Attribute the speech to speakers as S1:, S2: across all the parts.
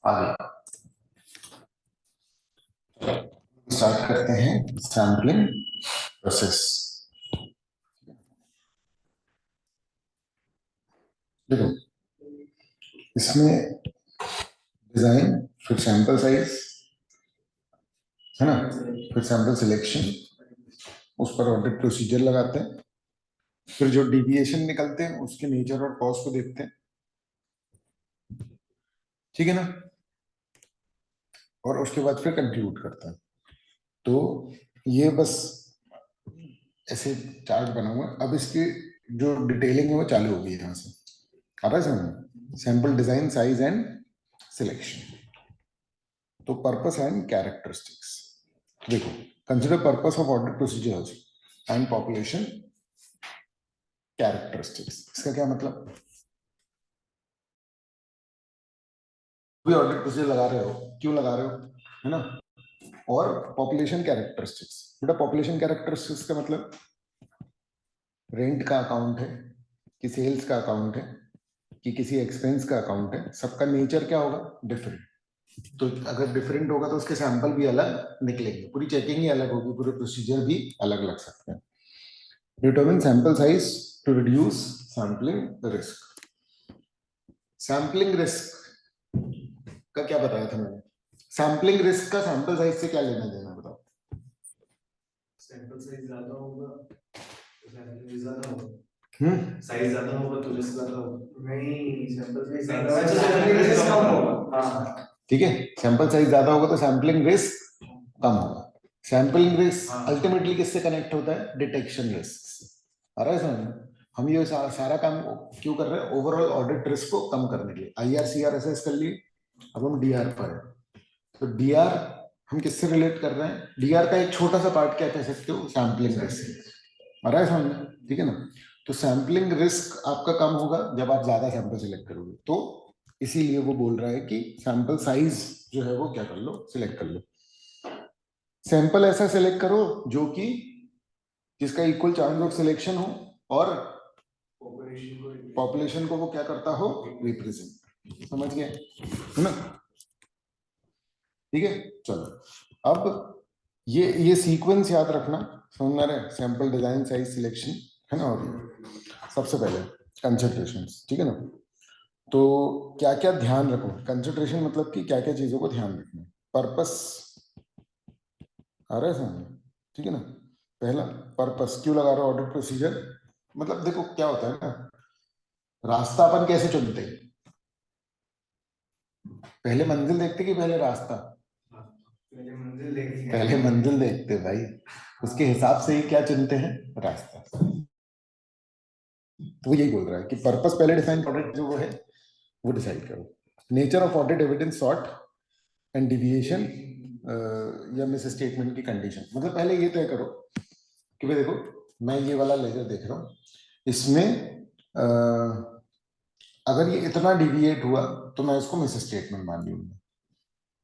S1: आगे स्टार्ट करते हैं सैम्पलिंग प्रोसेस। देखो, इसमें डिजाइन, फिर सैंपल साइज, है ना, फिर सैंपल सिलेक्शन, उस पर ऑडिट प्रोसीजर लगाते हैं, फिर जो डिविएशन निकलते हैं उसके नेचर और कॉज को देखते हैं, ठीक है ना, और उसके बाद फिर कंक्लूड करते हैं। तो ये बस ऐसे चार्ट बना हुआ है। अब इसकी जो डिटेलिंग है वो चालू होगी यहाँ से। आ रहा है समझ? Sample design, size and selection. तो पर्पस एंड कैरेक्टरिस्टिक्स देखो, consider purpose of audit procedures and population characteristics. इसका क्या मतलब? भी ऑडिट प्रोसीजर लगा रहे हो, क्यों लगा रहे हो, है ना? और पॉपुलेशन कैरेक्टरिस्टिक्स, बेटा पॉपुलेशन कैरेक्टरिस्टिक्स का मतलब रेंट का अकाउंट है कि सेल्स का अकाउंट है कि किसी एक्सपेंस का अकाउंट है, सबका नेचर क्या होगा? डिफरेंट। तो अगर डिफरेंट होगा तो उसके सैंपल भी अलग निकलेंगे, पूरी चेकिंग ही अलग होगी, पूरे प्रोसीजर भी अलग लग सकते हैं। Determine sample size to reduce sampling risk. Sampling risk का क्या बताया था मैंने? सैंपलिंग रिस्क का सैंपल साइज से क्या लेना देना बताओ?
S2: सैंपल साइज ज्यादा होगा तो सैंपल ज्यादा होगा, साइज ज्यादा होगा तो रिस्क ज्यादा होगा। नहीं, सैंपल साइज ज्यादा होगा तो सैंपलिंग रिस्क कम होगा। हाँ ठीक है,
S1: सैंपल साइज ज्यादा होगा तो सैंपलिंग रिस्क कम होगा। सैंपलिंग रिस्क अल्टीमेटली किससे कनेक्ट होता है? डिटेक्शन रिस्क से। आ रहा है समझ? हम ये सारा काम क्यों कर रहे हैं? ओवरऑल ऑडिट रिस्क को कम करने के लिए। IR CR असेस कर लिए, अब हम DR पर है। तो DR हम किससे रिलेट कर रहे हैं? DR का एक छोटा सा पार्ट क्या कह सकते हो? Sampling risk. आ रहा है समझ? ठीक है ना? तो सैंपलिंग रिस्क आपका कम होगा जब आप ज्यादा सैंपल सिलेक्ट करोगे। तो इसीलिए वो बोल रहा है कि सैंपल साइज जो है वो क्या कर लो? सिलेक्ट कर लो। सैंपल ऐसा सिलेक्ट करो जो कि जिसका इक्वल चांस ऑफ सिलेक्शन हो और पॉपुलेशन को वो क्या करता हो? रिप्रेजेंट। समझ गए, है ना? ठीक है, चलो अब ये सीक्वेंस याद रखना। समझ में आ रहा है? सैंपल डिजाइन, साइज, सिलेक्शन, है ना? और सबसे पहले कंसंट्रेशन, ठीक है ना? तो क्या क्या ध्यान रखो? कंसंट्रेशन मतलब कि क्या क्या चीजों को ध्यान रखना। पर्पस, आ रहा है समझ? ठीक है ना? पहला पर्पस, क्यों लगा रहा हो ऑडिट प्रोसीजर? मतलब देखो क्या होता है ना, रास्ता अपन कैसे चुनते हैं? पहले मंजिल देखते कि पहले रास्ता? पहले मंजिल देखते भाई, उसके हिसाब से ही क्या चुनते हैं? रास्ता। तो वो यही बोल रहा है कि पर्पस पहले डिफाइन, ऑडिट जो वो है वो डिसाइड करो। Nature of audit, evidence sort and deviation या मिस स्टेटमेंट की कंडीशन। मतलब पहले ये तय करो कि भाई देखो, मैं ये वाला लेजर देख रहा हूँ, इसमें अगर ये इतना डिविएट हुआ तो मैं इसको मिस स्टेटमेंट मान लूंगा।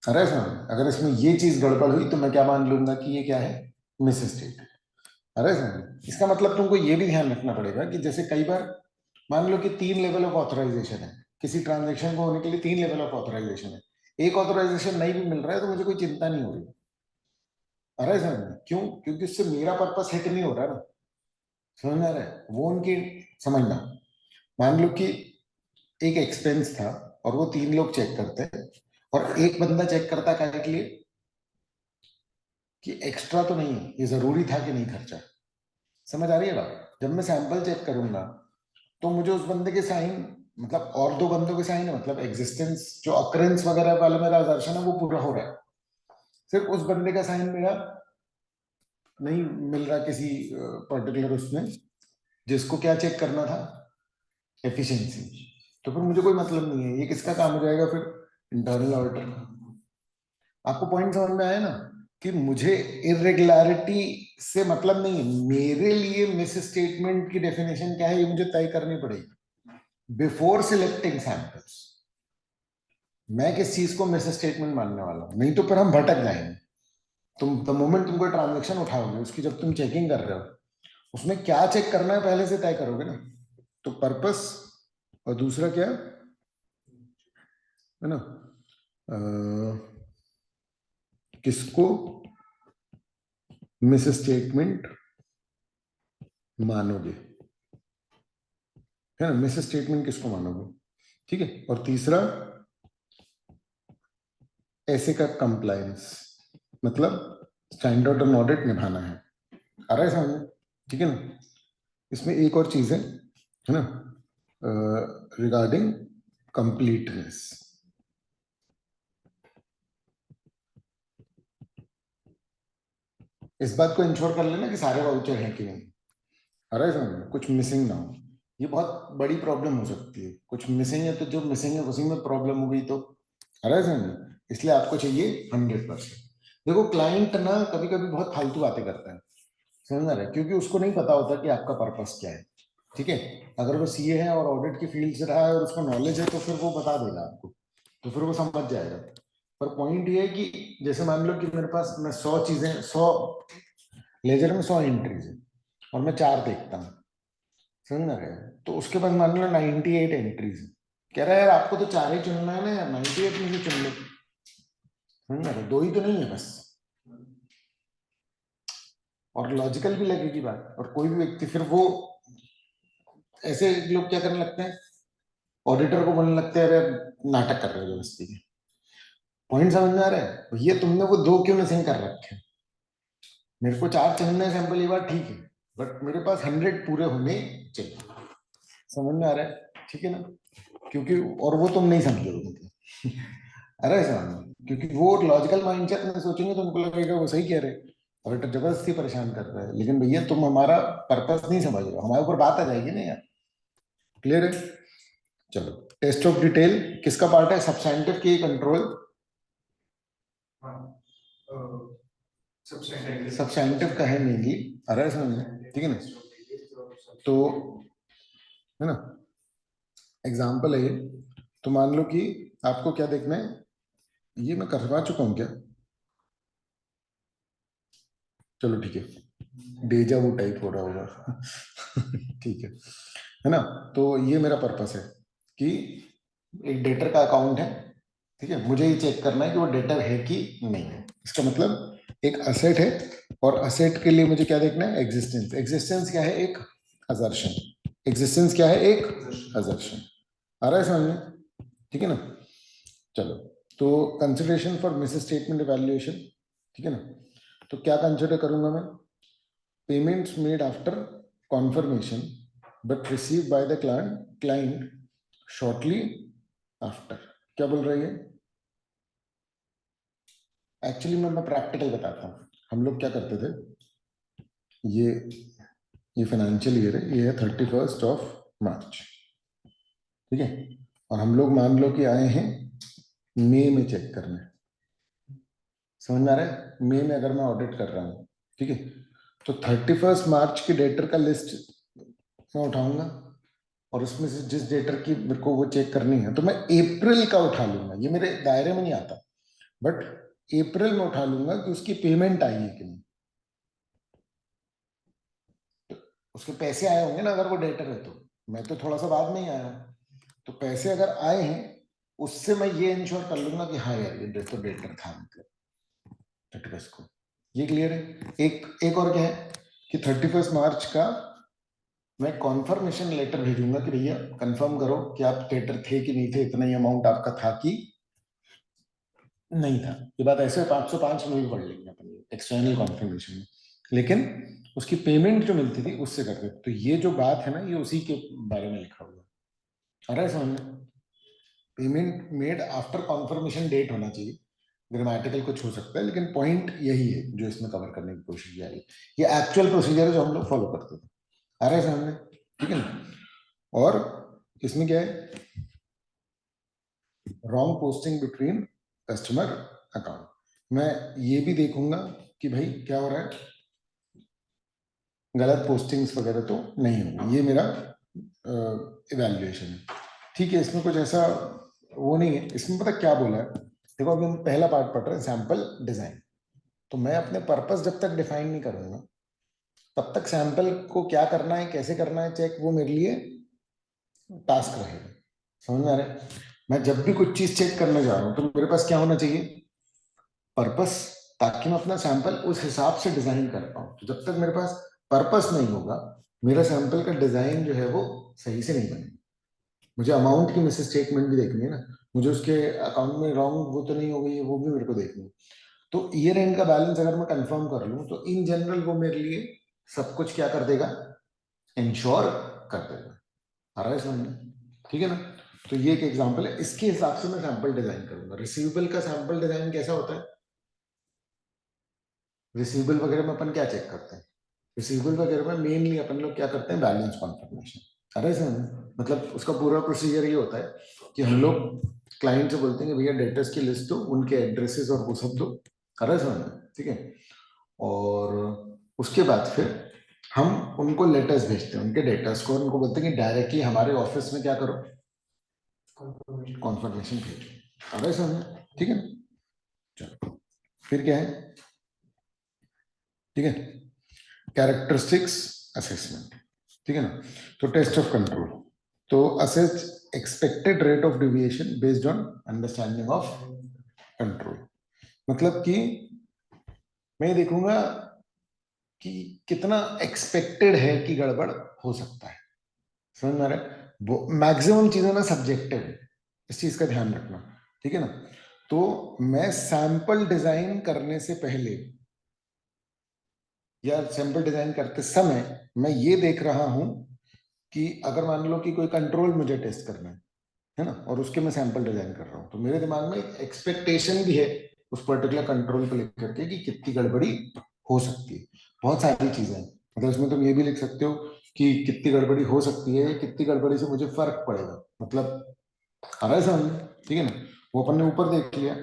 S1: अरे सर, अगर इसमें ये चीज गड़बड़ हुई तो मैं क्या मान लूंगा कि ये क्या है? Miss statement. अरे सर, इसका मतलब तुमको ये भी ध्यान रखना पड़ेगा कि जैसे कई बार मान लो कि 3 लेवल ऑफ ऑथराइजेशन है, किसी ट्रांजेक्शन को होने के लिए 3 लेवल ऑफ ऑथराइजेशन है, एक ऑथराइजेशन नहीं भी मिल रहा है तो मुझे कोई चिंता नहीं हो रही। अरे सर, क्यों? क्योंकि उससे मेरा पर्पस हिट नहीं हो रहा ना। समझ में आ रहा है? वो उनकी समझना। मान लो कि एक एक्सपेंस था और वो 3 लोग चेक करते हैं और एक बंदा चेक करता क्या के लिए कि एक्स्ट्रा तो नहीं है, ये जरूरी था कि नहीं खर्चा। समझ आ रही है बात? जब मैं सैंपल चेक करूंगा तो मुझे उस बंदे के साइन, मतलब और 2 बंदों के साइन है, मतलब एग्जिस्टेंस जो अक्रेंस वगैरह वाला मेरा दर्शन है वो पूरा हो रहा है। सिर्फ उस बंदे का साइन मेरा नहीं मिल रहा किसी पर्टिकुलर उसमें जिसको क्या चेक करना था? एफिशिएंसी। तो फिर मुझे कोई मतलब नहीं है, ये किसका काम हो जाएगा फिर? इंटरनल ऑडिटर का। आपको पॉइंट समझ में आया ना कि मुझे इरेगुलरिटी से मतलब नहीं है, मेरे लिए मिस स्टेटमेंट की डेफिनेशन क्या है ये मुझे तय करनी पड़ेगी बिफोर सिलेक्टिंग सैंपल्स। मैं किस चीज को मिस स्टेटमेंट मानने वाला हूं, नहीं तो फिर हम भटक जाएंगे। तुम द मोमेंट तुम कोई ट्रांजेक्शन उठाओगे उसकी जब तुम चेकिंग कर रहे हो, उसमें क्या चेक करना है पहले से तय करोगे ना। तो पर्पस और दूसरा क्या है ना? किसको मिस स्टेटमेंट मानोगे, है ना, मिस स्टेटमेंट किसको मानोगे, ठीक है। और तीसरा ऐसे का कंप्लायंस, मतलब स्टैंडर्ड और ऑडिट निभाना है, आ रहा है समझ में, ठीक है ना। इसमें एक और चीज है ना, रिगार्डिंग कंप्लीटनेस। इस बात को इंश्योर कर लेना कि सारे वाउचर हैं कि नहीं, आ रहा है समझ में, कुछ मिसिंग ना हो। ये बहुत बड़ी प्रॉब्लम हो सकती है, कुछ मिसिंग है तो जो मिसिंग है उसी में प्रॉब्लम हो गई तो, आ रहा है समझ में। इसलिए आपको चाहिए 100%। देखो क्लाइंट ना कभी कभी बहुत फालतू बातें करता है, समझ रहे हैं? क्योंकि उसको नहीं पता होता कि आपका पर्पस क्या है, ठीक है। अगर वो सीए है और ऑडिट की फील्ड से रहा है और उसको नॉलेज है तो फिर वो बता देगा आपको, तो फिर वो समझ जाएगा। पर पॉइंट ये है कि जैसे मान लो कि मेरे पास मैं 100 चीजें, 100 लेजर में 100 एंट्रीज है और मैं 4 देखता हूँ, समझ रहे हैं, तो उसके बाद मान लो 98 एंट्रीज है। कह रहा है यार आपको तो 4 ही चुनना है ना यार, 98 में से चुन लो, समझ रहे, 2 ही तो नहीं है बस। और लॉजिकल भी लगेगी बात, और कोई भी व्यक्ति फिर वो, ऐसे लोग क्या करने लगते हैं, ऑडिटर को बोलने लगते हैं अरे नाटक कर रहे हो दोस्ती के। पॉइंट समझ में आ रहा है भैया, तुमने वो 2 क्यों मिसिंग कर रखे हैं? मेरे को 4 चुनने सैंपल ये बात ठीक है, बट मेरे पास 100 पूरे होने चाहिए, समझ में आ रहा है, ठीक है ना। क्योंकि और वो तुम नहीं समझोगे मतलब अरे समझ में, क्योंकि वो लॉजिकल माइंडसेट में सोचेंगे तो उनको लगेगा वो सही कह रहे हैं, ऑडिटर जबरदस्ती परेशान कर रहा है, लेकिन भैया तुम हमारा पर्पस नहीं समझ रहे हो, हमारे ऊपर बात आ जाएगी ना यार, क्लियर है। चलो, टेस्ट ऑफ डिटेल किसका पार्ट है, सब्सटेंटिव की कंट्रोल, सब्सटेंटिव का है मेनली, आ रहा है समझ में, ठीक है ना। तो है ना, एग्जाम्पल है ये। तो मान लो कि आपको क्या देखना है, ये मैं करवा चुका हूं क्या, चलो ठीक है, डेजा वो टाइप हो रहा होगा ठीक है ना। तो ये मेरा पर्पस है कि एक डेटर का अकाउंट है, ठीक है, मुझे ये चेक करना है कि वो डेटर है कि नहीं है। इसका मतलब एक असेट है, और असेट के लिए मुझे क्या देखना है, एग्जिस्टेंस। एग्जिस्टेंस क्या है, एक असर्शन। एग्जिस्टेंस क्या है, एक असर्शन। आ रहा है समझ में, ठीक है ना। चलो, तो consideration for miss statement evaluation, ठीक है ना। तो क्या कंसिडर करूंगा मैं, payments made after conformation but receive by the client shortly after. क्या बोल रही है, एक्चुअली मैं प्रैक्टिकल बताता हूँ। हम लोग क्या करते थे, ये ये फाइनेंशियल ईयर है, ये है 31 मार्च, ठीक है। और हम लोग मान लो कि आए हैं मई में चेक करने, समझ में आ रहा है, मई में अगर मैं ऑडिट कर रहा हूँ, ठीक है, तो 31 मार्च के डेटर का लिस्ट मैं उठाऊंगा, और उसमें से जिस डेटर की मेरे को वो चेक करनी है तो मैं अप्रैल का उठा लूंगा, ये मेरे दायरे में नहीं आता, बट अप्रैल में उठा लूंगा कि उसकी पेमेंट आई है कि नहीं। तो उसके पैसे आए होंगे ना अगर वो डेटर है, तो मैं तो थोड़ा सा बाद में ही आया हूँ, तो पैसे अगर आए हैं उससे मैं ये इंश्योर कर लूंगा कि हाँ यार ये तो डेटर था, मतलब 31 को। ये क्लियर है। एक और क्या है कि 31 मार्च का मैं कॉन्फर्मेशन लेटर भेजूंगा कि भैया कंफर्म करो कि आप डेटर थे कि नहीं थे, इतना ही अमाउंट आपका था कि नहीं था। ये बात ऐसे 505 में भी पढ़ लेंगे अपन एक्सटर्नल कॉन्फर्मेशन में, लेकिन उसकी पेमेंट जो मिलती थी उससे करते थे। तो ये जो बात है ना, ये उसी के बारे में लिखा हुआ है, आ रहा है समझ में। Payment made after confirmation date होना चाहिए, ग्रामेटिकल कुछ हो सकता है, लेकिन पॉइंट यही है जो इसमें कवर करने की कोशिश की जा रही है। ये एक्चुअल प्रोसीजर है जो हम लोग फॉलो करते थे, आ रहा है समझ में, ठीक है ना। और इसमें क्या है, wrong posting between customer account. मैं ये भी देखूंगा कि भाई क्या हो रहा है, गलत पोस्टिंग्स वगैरह तो नहीं होंगी, ये मेरा इवैल्यूएशन है, ठीक है। इसमें कुछ ऐसा वो नहीं है, इसमें पता क्या बोला है, देखो अभी हम पहला पार्ट पढ़ रहे हैं, सैंपल डिजाइन। तो मैं अपने पर्पस जब तक डिफाइन नहीं करूंगा तब तक सैंपल को क्या करना है, कैसे करना है चेक, वो मेरे लिए टास्क रहेगा, समझ में आ रहा है। मैं जब भी कुछ चीज चेक करने जा रहा हूं तो मेरे पास क्या होना चाहिए, पर्पस, ताकि मैं अपना सैंपल उस हिसाब से डिजाइन कर पाऊं। तो जब तक मेरे पास पर्पस नहीं होगा, मेरा सैंपल का डिजाइन जो है वो सही से नहीं बनेगा। मुझे अमाउंट की मिस स्टेटमेंट भी देखनी है ना, मुझे उसके अकाउंट में रॉन्ग वो तो नहीं हो गई है, वो भी मेरे को देखनी है। तो ईयर एंड का बैलेंस अगर मैं कंफर्म कर लूं तो इन जनरल वो मेरे लिए सब कुछ क्या कर देगा, इंश्योर कर देगा। आ रहा है समझ में? ठीक है ना? तो ये एक एग्जांपल है, इसके हिसाब से मैं सैंपल डिजाइन करूंगा। रिसीवेबल का सैंपल डिजाइन कैसा होता है, रिसीवेबल वगैरह में अपन क्या चेक करते हैं, रिसीवेबल वगैरह में मेनली अपन लोग क्या करते हैं, बैलेंस कॉन्फर्मेशन। अरे सर, मतलब उसका पूरा प्रोसीजर ये होता है कि हम लोग क्लाइंट से बोलते हैं कि भैया डेटर्स की लिस्ट दो, उनके एड्रेसेस और वो सब दो। अरे सर, ठीक है। और उसके बाद फिर हम उनको लेटर्स भेजते हैं, उनके डेटर्स को, उनको बोलते हैं कि डायरेक्टली हमारे ऑफिस में क्या करो, कॉन्फर्मेशन भेजो। अरे सर, ठीक है ना? चलो, फिर क्या है, ठीक है, कैरेक्टरिस्टिक्स असेसमेंट, ठीक है ना? तो टेस्ट ऑफ कंट्रोल, तो assess expected rate of deviation based on understanding of control. मतलब कि मैं ये देखूंगा कि कितना एक्सपेक्टेड है कि गड़बड़ हो सकता है। समझ में आ रहा है? मैक्सिमम चीजें ना सब्जेक्टिव है, इस चीज का ध्यान रखना, ठीक है ना? तो मैं सैंपल डिजाइन करने से पहले या सैंपल डिजाइन करते समय मैं ये देख रहा हूं कि अगर मान लो कि कोई कंट्रोल मुझे टेस्ट करना है ना, और उसके मैं सैंपल डिजाइन कर रहा हूं, तो मेरे दिमाग में एक एक्सपेक्टेशन भी है उस पर्टिकुलर कंट्रोल को लेकर के कि कितनी गड़बड़ी हो सकती है। बहुत सारी चीजें हैं, मतलब इसमें तुम ये भी लिख सकते हो कि कितनी गड़बड़ी हो सकती है, कितनी गड़बड़ी से मुझे फर्क पड़ेगा, मतलब आ रहा है समझ में? ठीक है ना? वो अपन ने ऊपर देख लिया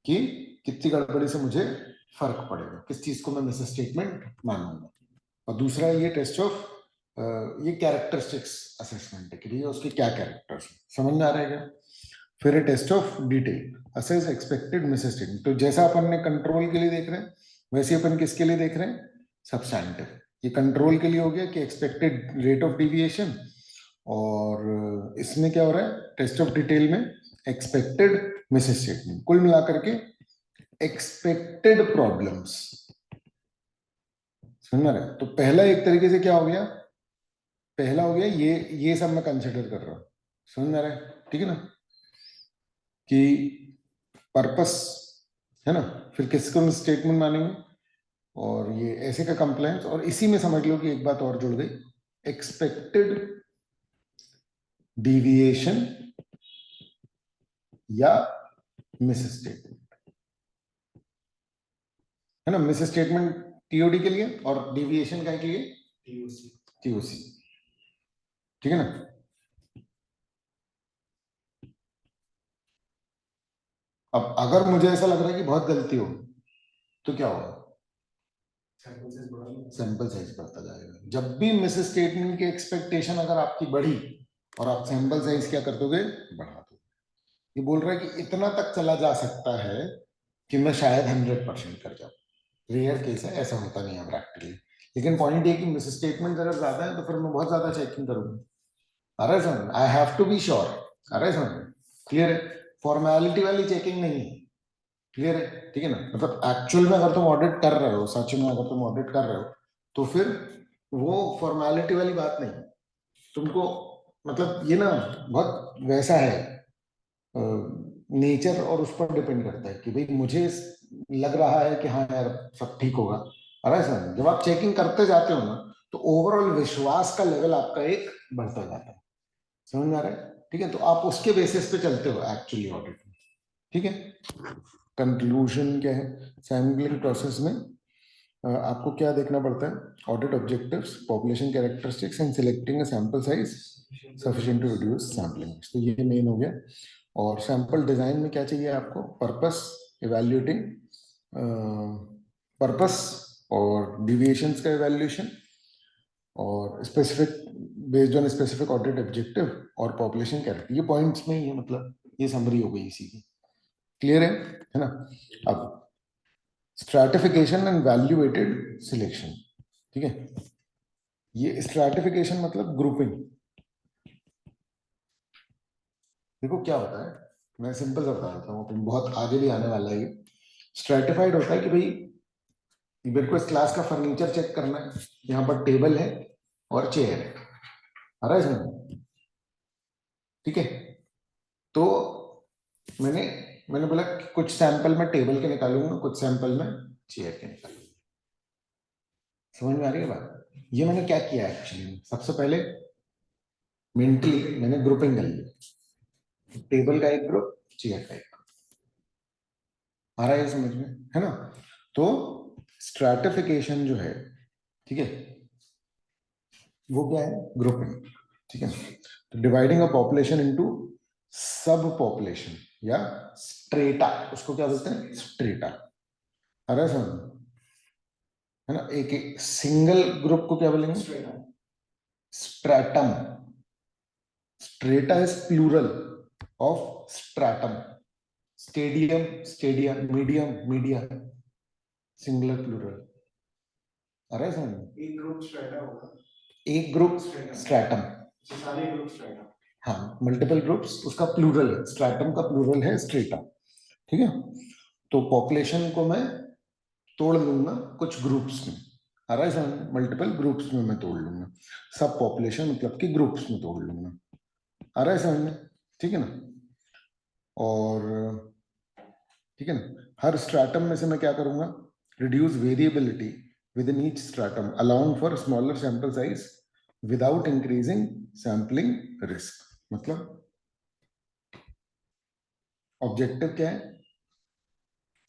S1: कि कितनी गड़बड़ी से मुझे फर्क पड़ेगा, किस चीज को मैं मिस स्टेटमेंट मानूंगा। और दूसरा ये टेस्ट ऑफ ये कैरेक्टरिस्टिक्स असेसमेंट है कि भैया उसके क्या कैरेक्टर्स, समझ में आ रहा है क्या? फिर test of detail, assess expected misstatement. तो जैसा अपन ने कंट्रोल के लिए देख रहे हैं, वैसे अपन किसके लिए देख रहे हैं, सब्सटैंटिव। ये कंट्रोल के लिए हो गया कि एक्सपेक्टेड रेट ऑफ डिविएशन, और इसमें क्या हो रहा है, टेस्ट ऑफ डिटेल में एक्सपेक्टेड मिस स्टेटमेंट। कुल मिलाकर के एक्सपेक्टेड प्रॉब्लम्स, समझ रहे हैं? तो पहला एक तरीके से क्या हो गया, पहला हो गया ये सब मैं कंसिडर कर रहा हूं, समझ में आ रहा है? ठीक है ना? कि पर्पस है ना, फिर किसको हम स्टेटमेंट मानेंगे, और ये ऐसे का कंप्लायंस, और इसी में समझ लो कि एक बात और जुड़ गई, एक्सपेक्टेड डिविएशन या मिस स्टेटमेंट, है ना? मिस स्टेटमेंट टीओडी के लिए और डिविएशन का के लिए टीओसी, ठीक है ना? अब अगर मुझे ऐसा लग रहा है कि बहुत गलती हो, तो क्या होगा, सैंपल साइज बढ़ता जाएगा। जब भी मिस स्टेटमेंट की एक्सपेक्टेशन अगर आपकी बढ़ी, और आप सैंपल साइज क्या कर दोगे, बढ़ा दोगे। ये बोल रहा है कि इतना तक चला जा सकता है कि मैं शायद 100% कर जाऊं। रेयर केस है, ऐसा होता नहीं है प्रैक्टिकली। लेकिन पॉइंट ये कि मिस स्टेटमेंट अगर ज्यादा है तो फिर मैं बहुत ज्यादा चेकिंग करूंगा। अरे समझ, I have to be sure. अरे समझ, क्लियर है? फॉर्मेलिटी वाली चेकिंग नहीं है, क्लियर है? ठीक है ना? मतलब एक्चुअल में अगर तुम ऑडिट कर रहे हो, सच में अगर तुम ऑडिट कर रहे हो, तो फिर वो फॉर्मेलिटी वाली बात नहीं है तुमको। मतलब ये ना बहुत वैसा है, नेचर और उस पर डिपेंड करता है कि भाई मुझे लग रहा है कि हाँ यार सब ठीक होगा। अरे सर, जब आप चेकिंग करते जाते हो ना, तो ओवरऑल विश्वास का लेवल आपका एक बढ़ता जाता है। समझ में आ रहा है? ठीक है, तो आप उसके बेसिस पे चलते हो एक्चुअली ऑडिट में। ठीक है, कंक्लूजन क्या है, सैम्पलिंग प्रोसेस में आपको क्या देखना पड़ता है, audit objectives, population characteristics and selecting a sample size sufficient to reduce sampling. तो ये मेन हो गया। और सैंपल डिजाइन में क्या चाहिए आपको, पर्पस, इवैल्यूएटिंग पर्पस, और डिविएशंस का इवैल्यूएशन, और specific based on specific audit objective, और पॉपुलेशन कैरेक्टर। ये पॉइंट्स में ही है, मतलब ये समरी हो गई इसी की। क्लियर है ना? अब स्ट्रैटिफिकेशन एंड वैल्यूएटेड सिलेक्शन, ठीक है? ये स्ट्रैटिफिकेशन मतलब ग्रुपिंग, देखो क्या होता है, मैं सिंपल सा बता देता हूँ, अपन बहुत आगे भी आने वाला है ये। स्ट्रेटिफाइड होता है कि भाई मेरे को इस क्लास का फर्नीचर चेक करना है, यहाँ पर टेबल है और चेयर है, आ रहा है समझ? ठीक है, तो मैंने मैंने बोला कि कुछ सैंपल मैं टेबल के निकालूंगा, कुछ सैंपल मैं चेयर के निकालूंगा। समझ में आ रही है बात? ये मैंने क्या किया एक्चुअली, सबसे पहले मेंटली मैंने ग्रुपिंग कर ली, टेबल का एक ग्रुप, चेयर का एक ग्रुप। आ रहा है ये समझ में, है ना? तो स्ट्रैटिफिकेशन जो है, ठीक है, वो क्या है? ग्रुपिंग। ठीक है, तो डिवाइडिंग अ पॉपुलेशन इनटू सब पॉपुलेशन या स्ट्रेटा, उसको क्या बोलते हैं? स्ट्रेटा। आ रहा है समझ में? है ना? एक एक सिंगल ग्रुप को क्या बोलेंगे? Stratum. Strata is plural of stratum. Stadium, stadium, medium, media, singular plural. आ रहा है समझ में?
S2: एक ग्रुप स्ट्रेटा होगा,
S1: एक ग्रुप स्ट्रैटम।
S2: सारे ग्रुप स्ट्रेटा।
S1: हाँ, मल्टीपल ग्रुप्स, उसका प्लूरल है, स्ट्रैटम का प्लूरल है स्ट्रेटा। ठीक है, तो पॉपुलेशन को मैं तोड़ लूंगा कुछ ग्रुप्स में। आ रहा है समझ? मल्टीपल ग्रुप्स में मैं तोड़ लूंगा, सब पॉपुलेशन मतलब कि ग्रुप्स में तोड़ लूंगा। आ रहा है समझ में? ठीक है ना? और ठीक है ना, हर स्ट्रैटम में से मैं क्या करूंगा? Reduce variability within each stratum allowing for smaller sample size without increasing sampling risk. मतलब ऑब्जेक्टिव क्या है?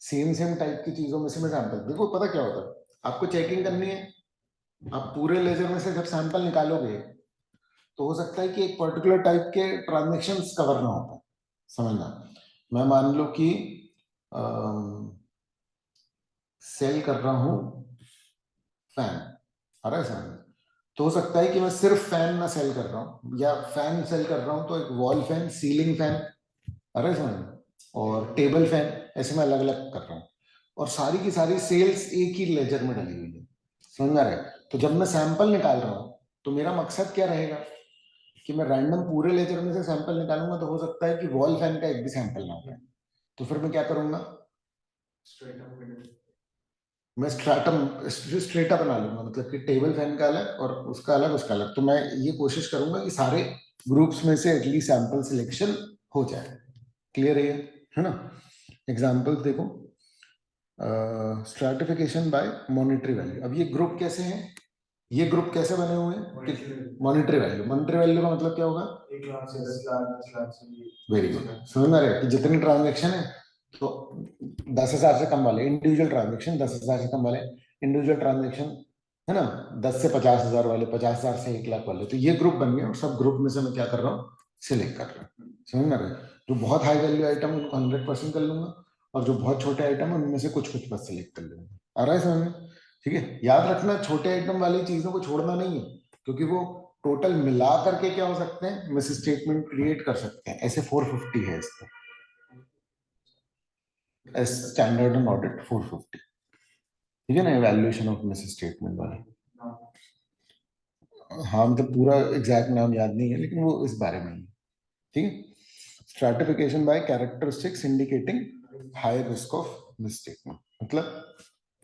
S1: सेम सेम टाइप की चीजों में से मैं सैंपल, देखो पता क्या होता है, आपको चेकिंग करनी है, आप पूरे लेजर में से जब सैंपल निकालोगे तो हो सकता है कि एक पर्टिकुलर टाइप के ट्रांजेक्शन्स कवर ना हो पाए। समझना, मैं मान लो कि सेल कर रहा हूं फैन, आ रहा है समझ? तो हो सकता है कि मैं सिर्फ फैन ना सेल कर रहा हूं, या फैन सेल कर रहा हूं तो एक वॉल फैन, सीलिंग फैन, आ रहा है समझ, और टेबल फैन, ऐसे मैं अलग अलग कर रहा हूँ, और सारी की सारी सेल्स एक ही लेजर में डली हुई है। समझ में आ रहा है? तो जब मैं सैंपल निकाल रहा हूँ तो मेरा मकसद क्या रहेगा कि मैं रैंडम पूरे लेजर में से सैंपल निकालूंगा, तो हो सकता है कि वॉल फैन का एक भी सैंपल ना हो पाए। तो फिर मैं क्या करूंगा? मैं स्ट्रेटा बना लूंगा, मतलब कि टेबल फैन का अलग और उसका अलग, उसका अलग। तो मैं ये कोशिश करूंगा कि सारे ग्रुप्स में से एटलीस्ट सैंपल सिलेक्शन हो जाए। क्लियर है ना? एग्जाम्पल्स देखो, स्ट्रैटिफिकेशन बाय मॉनिटरी वैल्यू। अब ये ग्रुप कैसे हैं, ये ग्रुप कैसे बने हुए हैं? Monetary value. मॉनिटरी वैल्यू का मतलब क्या होगा?
S2: 1 लाख से 10 लाख 10 लाख से।
S1: वेरी गुड, समझ में आ रहा है कि जितने ट्रांजेक्शन है, तो 10,000 से कम वाले इंडिविजुअल ट्रांजेक्शन, 10,000 से कम वाले इंडिविजुअल ट्रांजेक्शन, है ना, 10 से 50,000 वाले, 50,000 से 1 लाख वाले, तो ये ग्रुप बन गए, और सब ग्रुप में से मैं क्या कर रहा हूँ? सिलेक्ट कर रहा हूँ। समझ में आ रहा है? जो बहुत हाई वैल्यू आइटम उनको 100% कर लूंगा, और जो बहुत छोटे आइटम है उनमें से कुछ कुछ बस सिलेक्ट कर लूंगा। आ रहा है समझ में? ठीक है, याद रखना छोटे आइटम वाली चीजों को छोड़ना नहीं है, क्योंकि वो टोटल मिला करके क्या हो सकते हैं? मिस स्टेटमेंट क्रिएट कर सकते हैं। ऐसे 450 है इसका, स्टैंडर्ड एंड ऑडिट 450। ठीक है ना, इवैल्यूएशन ऑफ मिस स्टेटमेंट वाला। हाँ, मतलब पूरा एग्जैक्ट नाम याद नहीं है, लेकिन वो इस बारे में ही है। ठीक है, stratification by characteristics indicating high risk of misstatement. मतलब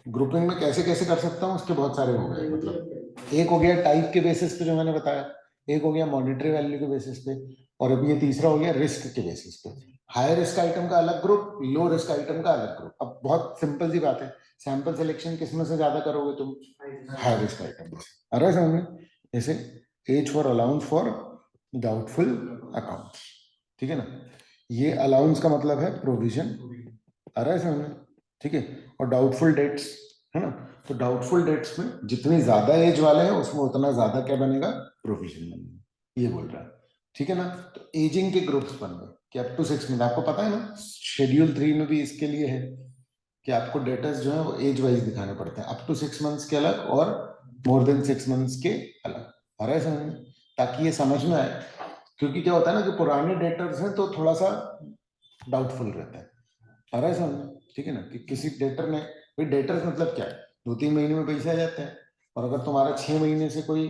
S1: ग्रुपिंग में कैसे कैसे कर सकता हूँ, उसके बहुत सारे हो गए। मतलब एक हो गया टाइप के बेसिस पे जो मैंने बताया, एक हो गया मॉनिटरी वैल्यू के बेसिस पे, और अभी ये तीसरा हो गया रिस्क के बेसिस पे। हाई रिस्क आइटम का अलग ग्रुप, लो रिस्क आइटम का अलग ग्रुप। अब बहुत सिंपल सी बात है, सैंपल सिलेक्शन किसमें से ज्यादा करोगे तुम? हाई रिस्क आइटम में। आ रहा है समझ में? जैसे as for allowance for doubtful accounts. ठीक है ना, ये अलाउंस का मतलब है प्रोविजन। आ रहा है समझ में? ठीक है, और डाउटफुल डेट्स, है ना, तो डाउटफुल डेट्स में जितनी ज्यादा एज वाले हैं उसमें उतना ज्यादा क्या बनेगा? प्रोविजन बनेगा, ये बोल रहा है। ठीक है ना, तो एजिंग के ग्रुप्स बन गए कि अप टू 6 मंथ। आपको पता है ना, शेड्यूल 3 में भी इसके लिए है कि आपको डेटर्स जो है वो एज वाइज दिखाने पड़ते हैं, अप टू 6 मंथ्स के अलग और मोर देन 6 मंथ्स के अलग। आ रहा है समझ में? ताकि ये समझ में आए, क्योंकि क्या होता है ना कि पुराने डेटर्स हैं तो थोड़ा सा डाउटफुल रहता है। आ रहा है समझ में? ठीक है ना, कि किसी डेटर ने, भाई डेटर्स मतलब क्या है? 2-3 महीने में पैसे आ जाते हैं, और अगर तुम्हारा 6 महीने से कोई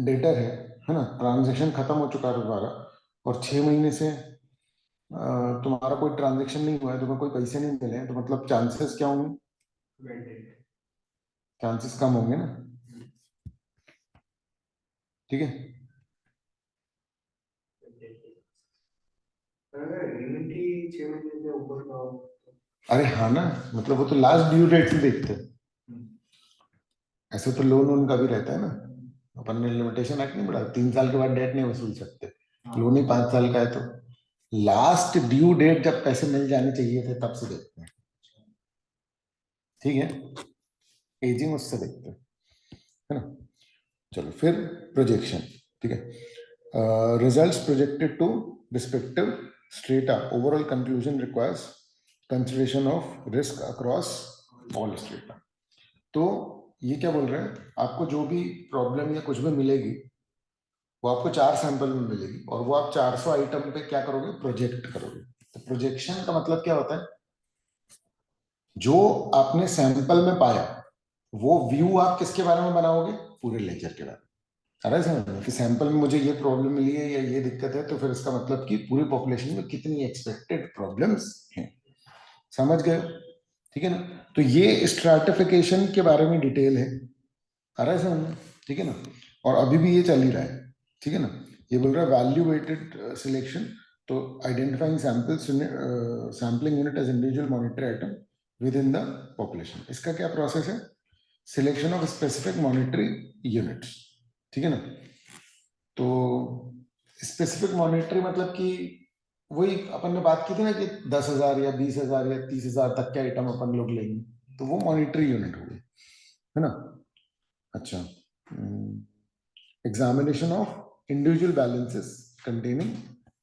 S1: डेटर है ना, ट्रांजेक्शन खत्म हो चुका है तुम्हारा, और 6 महीने से तुम्हारा कोई ट्रांजेक्शन नहीं हुआ है, तुम्हें कोई पैसे नहीं मिले हैं, तो मतलब चांसेस क्या होंगे? चांसेस कम होंगे ना, ठीक है। अरे हाँ ना, मतलब वो तो लास्ट ड्यू डेट से देखते हैं। ऐसे तो लोन वोन का भी रहता है ना, अपन ने लिमिटेशन एक्ट नहीं बढ़ा, 3 साल के बाद डेट नहीं वसूल सकते। लोन ही 5 साल का है, तो लास्ट ड्यू डेट जब पैसे मिल जाने चाहिए थे तब से देखते हैं, ठीक है। एजिंग उससे देखते हैं, है ना। चलो फिर प्रोजेक्शन, ठीक है। Results projected to respective strata, overall conclusion requires consideration of risk across all strata. तो ये क्या बोल रहे हैं, आपको जो भी प्रॉब्लम या कुछ भी मिलेगी वो आपको 4 सैंपल में मिलेगी, और वो आप 400 आइटम पे क्या करोगे, प्रोजेक्ट करोगे। तो प्रोजेक्शन का मतलब क्या होता है, जो आपने सैंपल में पाया वो व्यू आप किसके बारे में बनाओगे, पूरे लेक्चर के बारे में। अरे समझ में कि सैंपल में मुझे ये प्रॉब्लम मिली है या ये दिक्कत है, तो फिर इसका मतलब कि पूरी पॉपुलेशन में कितनी एक्सपेक्टेड प्रॉब्लम्स हैं, समझ गए, ठीक है ना। तो ये स्ट्रैटिफिकेशन के बारे में डिटेल है, आ रहा है समझ में, ठीक है ना। और अभी भी ये चल ही रहा है, ठीक है ना। ये बोल रहा है वैल्यू वेटेड सिलेक्शन, तो identifying samples, sampling unit as individual monetary item within the population. इसका क्या प्रोसेस है, selection of specific monetary units, ठीक है ना। तो स्पेसिफिक मॉनिटरी मतलब कि वही अपन ने बात की थी ना कि 10,000 या 20,000 या 30,000 तक के आइटम अपन लोग लेंगे, तो वो मॉनिटरी यूनिट हो गई, है ना। अच्छा, examination of individual balances containing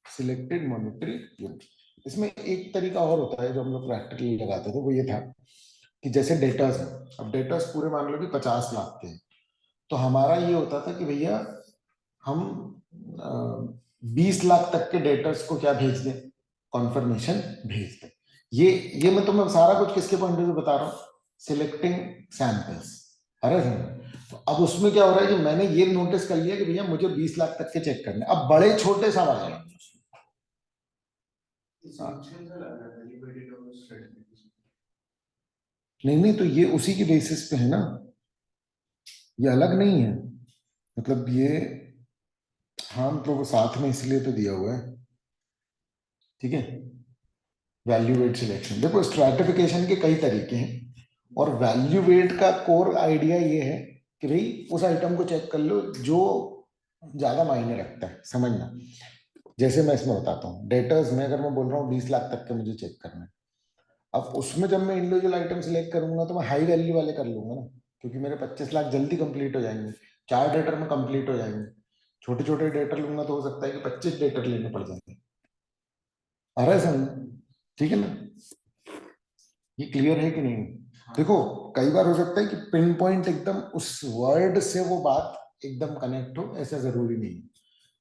S1: selected monetary unit. इसमें एक तरीका और होता है जो हम लोग प्रैक्टिकली लगाते थे, वो ये था कि जैसे डेटर्स है, अब डेटर्स पूरे मान लो कि 50 लाख के हैं, तो हमारा ये होता था कि भैया हम 20 लाख तक के डेटर्स को क्या भेज दें, कॉन्फर्मेशन भेज दें। ये मैं तुम्हें सारा कुछ किसके पॉइंट से बता रहा हूँ, सिलेक्टिंग सैंपल्स। अरे तो अब उसमें क्या हो रहा है कि मैंने ये नोटिस कर लिया कि भैया मुझे 20 लाख तक के चेक करने, अब बड़े छोटे सवाल है। नहीं नहीं, तो ये उसी की बेसिस पे है ना, ये अलग नहीं है, मतलब ये, हाँ मतलब वो साथ में इसलिए तो दिया हुआ है, ठीक है। वैल्यू वेट सिलेक्शन, देखो स्ट्रैटिफिकेशन के कई तरीके हैं, और वैल्यू वेट का कोर आइडिया ये है कि भाई उस आइटम को चेक कर लो जो ज्यादा मायने रखता है, समझना। जैसे मैं इसमें बताता हूँ, डेटर्स में अगर मैं बोल रहा हूँ 20 लाख तक के मुझे चेक करना है, अब उसमें जब मैं इंडिविजुअल आइटम सिलेक्ट करूंगा तो मैं हाई वैल्यू वाले कर लूंगा ना, क्योंकि मेरे 25 लाख जल्दी कंप्लीट हो जाएंगे, 4 डेटर में कंप्लीट हो जाएंगे। छोटे छोटे डेटर लूंगा तो हो सकता है कि 25 डेटर लेने पड़ जाएंगे, आ रहा है समझ, ठीक है ना। ये क्लियर है कि नहीं, देखो कई बार हो सकता है कि पिन पॉइंट एकदम उस वर्ड से वो बात एकदम कनेक्ट हो, ऐसा जरूरी नहीं है,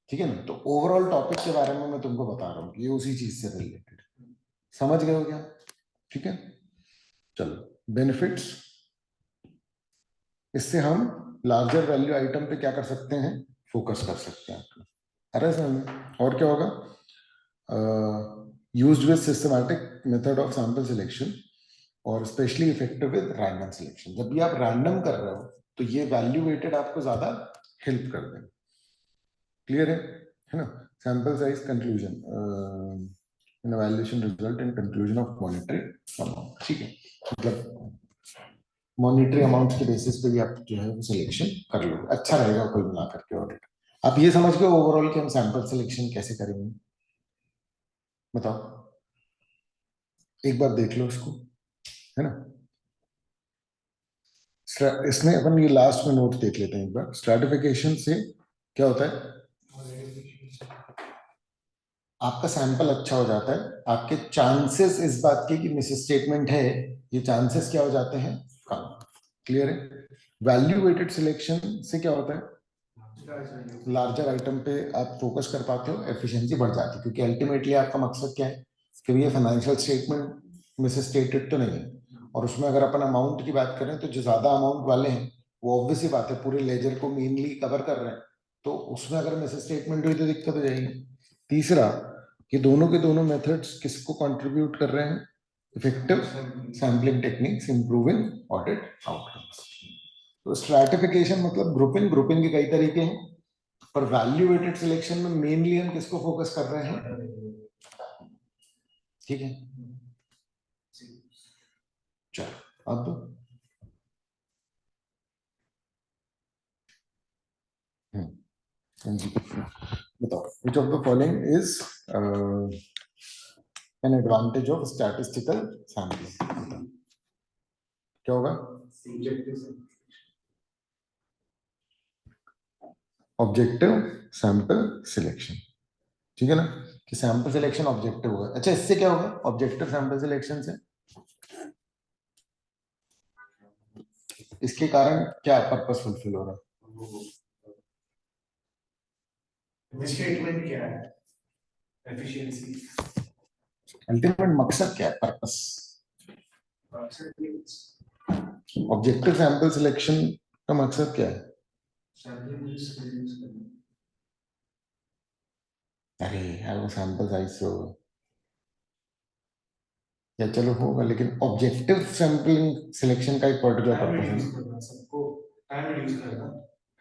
S1: ठीक है ना। तो ओवरऑल टॉपिक के बारे में मैं तुमको बता रहा हूँ कि ये उसी चीज से रिलेटेड, समझ गए हो क्या, ठीक है। चलो बेनिफिट्स, इससे हम लार्जर वैल्यू आइटम पे क्या कर सकते हैं, फोकस कर सकते हैं, अरे सर और क्या होगा, used with systematic method of sample selection और specially effective with random selection. जब भी आप रैंडम कर रहे हो तो ये वैल्यू वेटेड आपको ज्यादा हेल्प कर देगा, क्लियर है ना। Sample size conclusion in evaluation result in conclusion of monetary amount, ठीक है। मतलब मॉनिटरी अमाउंट के बेसिस पे भी आप जो है वो सिलेक्शन कर लो, अच्छा रहेगा कुल मिलाकर के ऑडिट। आप ये समझ गए ओवरऑल कि हम सैंपल सिलेक्शन कैसे करेंगे, बताओ, एक बार देख लो इसको, है ना। इसमें अपन ये लास्ट में नोट देख लेते हैं एक बार, स्ट्रैटिफिकेशन से क्या होता है, आपका सैंपल अच्छा हो जाता है, आपके चांसेस इस बात के कि मिस स्टेटमेंट है, ये चांसेस क्या हो जाते हैं, कम, क्लियर है। वैल्यू वेटेड सिलेक्शन से क्या होता है, लार्जर आइटम पे आप फोकस कर पाते हो, एफिशिएंसी बढ़ जाती है, क्योंकि अल्टीमेटली आपका मकसद क्या है कि ये फाइनेंशियल स्टेटमेंट मिस स्टेटेड तो नहीं है, और उसमें अगर अपन अमाउंट की बात करें तो जो ज्यादा अमाउंट वाले हैं वो ऑब्वियस ही बात है पूरे लेजर को मेनली कवर कर रहे हैं, तो उसमें अगर मिस स्टेटमेंट हुई तो दिक्कत हो जाएगी, तीसरा, ये दोनों के दोनों मेथड्स किसको कंट्रीब्यूट कर रहे हैं? Effective sampling techniques improving audit outcomes. तो स्ट्रैटिफिकेशन मतलब ग्रुपिंग, ग्रुपिंग के कई तरीके हैं, पर वैल्यू वेटेड सिलेक्शन में मेनली हम किसको फोकस कर रहे हैं? ठीक है, चलो अब बताओ, which of the following is an advantage of statistical sampling? क्या होगा? ऑब्जेक्टिव सैंपल सिलेक्शन, ठीक है ना, कि सैंपल सिलेक्शन ऑब्जेक्टिव होगा। अच्छा, इससे क्या होगा ऑब्जेक्टिव सैंपल सिलेक्शन से? इसके कारण क्या पर्पस फुलफिल हो रहा है?
S2: स्टेटमेंट क्या है? एफिशिएंसी।
S1: अल्टीमेट मकसद क्या है, पर्पस? ऑब्जेक्टिव सैंपल सिलेक्शन का मकसद क्या है? अरे यार, वो सैंपल साइज से होगा या चलो होगा, लेकिन ऑब्जेक्टिव सैंपलिंग सिलेक्शन का एक पर्टिकुलर पर्पस है ना।
S2: सबको टाइम रिड्यूस करना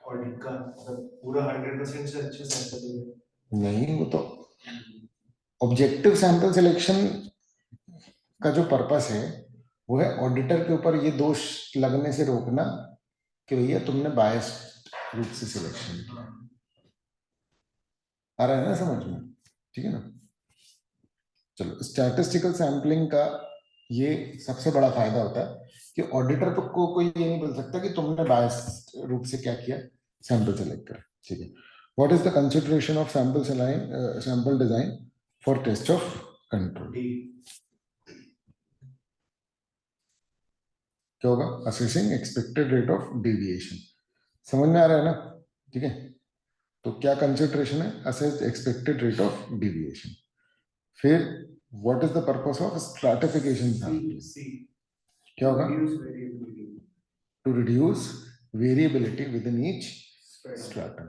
S2: ऑडिट का, मतलब पूरा 100% से अच्छे सैंपल देना।
S1: नहीं, वो तो ऑब्जेक्टिव सैंपल सिलेक्शन का जो पर्पस है वो है ऑडिटर के ऊपर ये दोष लगने से रोकना कि भैया तुमने बायस रूप से सिलेक्शन किया। आ रहा है ना समझ में? ठीक है ना। चलो, स्टैटिस्टिकल सैंपलिंग का ये सबसे बड़ा फायदा होता है कि ऑडिटर को कोई ये नहीं बोल सकता कि तुमने बायस रूप से क्या किया, सैंपल सेलेक्ट कर। ठीक है, what is the consideration of sample design for test of control? क्या होगा? Assessing expected rate of deviation. समझ में आ रहा है ना? ठीक है, तो क्या कंसिडरेशन है? Assess expected rate of deviation. फिर what is the purpose of stratification sampling? क्या होगा? To reduce variability within each stratum.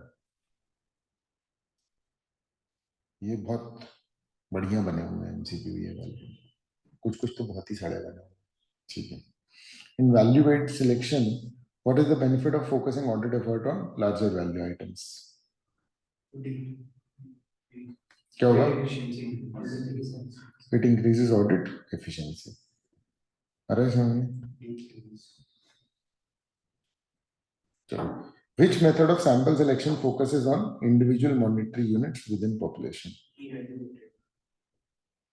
S1: ये बहुत बढ़िया बने हुए हैं एमसीक्यू ये वाले, कुछ कुछ तो बहुत ही सड़े बने हुए हैं। ठीक है, in value weight selection what is the benefit of focusing audit effort on larger value items? क्या होगा? It increases audit efficiency. अरे समझ, चलो, which method of sample selection focuses on individual monetary units within population?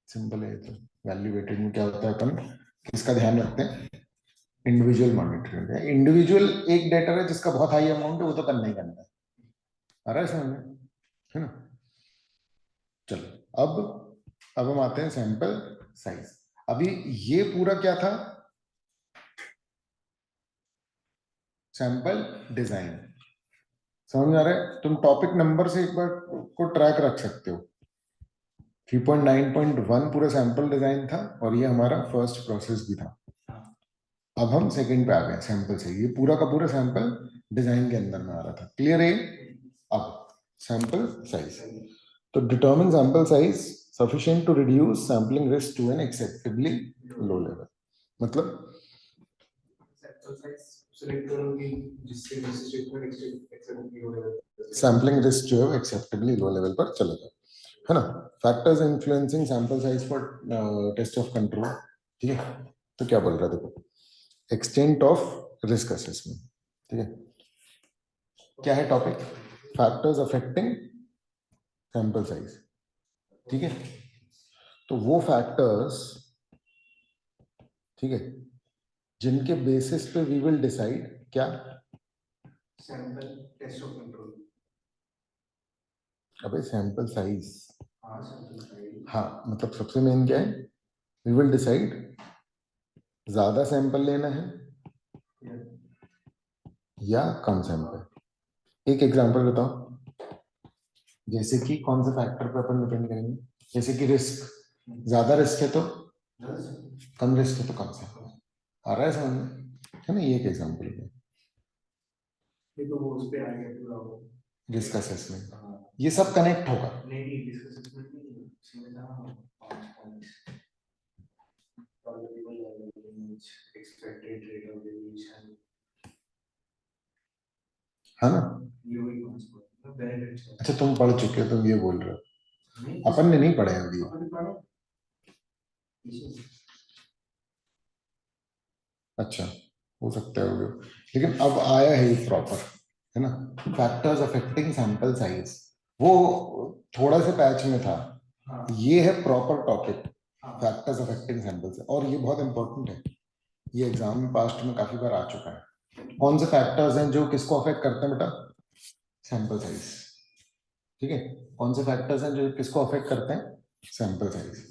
S1: Simple है तो। Value weighted में क्या होता है, अपन किसका ध्यान रखते हैं? Individual monetary unit. इंडिविजुअल एक डेटा है जिसका बहुत हाई अमाउंट है, वो तो करना ही करना है। आ रहा है समझ में? है ना। चलो, अब हम आते हैं सैंपल साइज। अभी ये पूरा क्या था? Sample design. समझ में आ रहा है? तुम टॉपिक नंबर से एक बार को ट्रैक रख सकते हो। 3.9.1 पूरा सैंपल डिजाइन था और ये हमारा फर्स्ट प्रोसेस भी था। अब हम सेकंड पे आ गए, सैंपल से। ये पूरा का पूरा सैंपल डिजाइन के अंदर में आ रहा था। क्लियर है? अब सैंपल साइज। तो determine sample size sufficient to reduce sampling risk to an acceptably low level. मतलब सैंपलिंग रिस्क जो है एक्सेप्टेबली लो लेवल पर चले जाए, है ना। Factors influencing sample size for test of control. ठीक है, तो क्या बोल रहा है देखो, एक्सटेंट ऑफ रिस्क असेसमेंट। ठीक है, क्या है topic? Factors affecting sample size. ठीक है, तो वो फैक्टर्स, ठीक है, जिनके बेसिस पे वी विल डिसाइड क्या? Sample test of control. अबे सैंपल साइज। हाँ, मतलब सबसे मेन क्या है? वी विल डिसाइड ज्यादा सैंपल लेना है या कम सैंपल। एक एग्जांपल बताओ, जैसे कि कौन से फैक्टर पर अपन डिपेंड करेंगे? जैसे कि रिस्क, ज्यादा रिस्क है तो कम रिस्क है तो कम सैंपल। आ रहा है समझ में? है ना, ये एक एग्जांपल है।
S2: ये तो वो उस पे आ गया पूरा वो
S1: रिस्क असेसमेंट, ये सब कनेक्ट होगा।
S2: नहीं रिस्क असेसमेंट नहीं, इसमें था 5 points, tolerable range, expected rate of deviation,
S1: है ना?
S2: ये वही 5 पॉइंट बेनिफिट्स।
S1: अच्छा तुम पढ़ चुके हो, तुम ये बोल रहे हो, अपन ने नहीं पढ़े अभी। अच्छा, हो सकता है हो गया, लेकिन अब आया है ये प्रॉपर, है ना? फैक्टर्स अफेक्टिंग सैंपल साइज, वो थोड़ा सा पैच में था, ये है proper topic, factors affecting sample size, और ये बहुत इंपॉर्टेंट है, ये एग्जाम में पास्ट में काफी बार आ चुका है। कौन से फैक्टर्स हैं जो किसको अफेक्ट करते हैं बेटा? Sample size. ठीक है, कौन से फैक्टर्स हैं जो किसको अफेक्ट करते हैं? Sample size.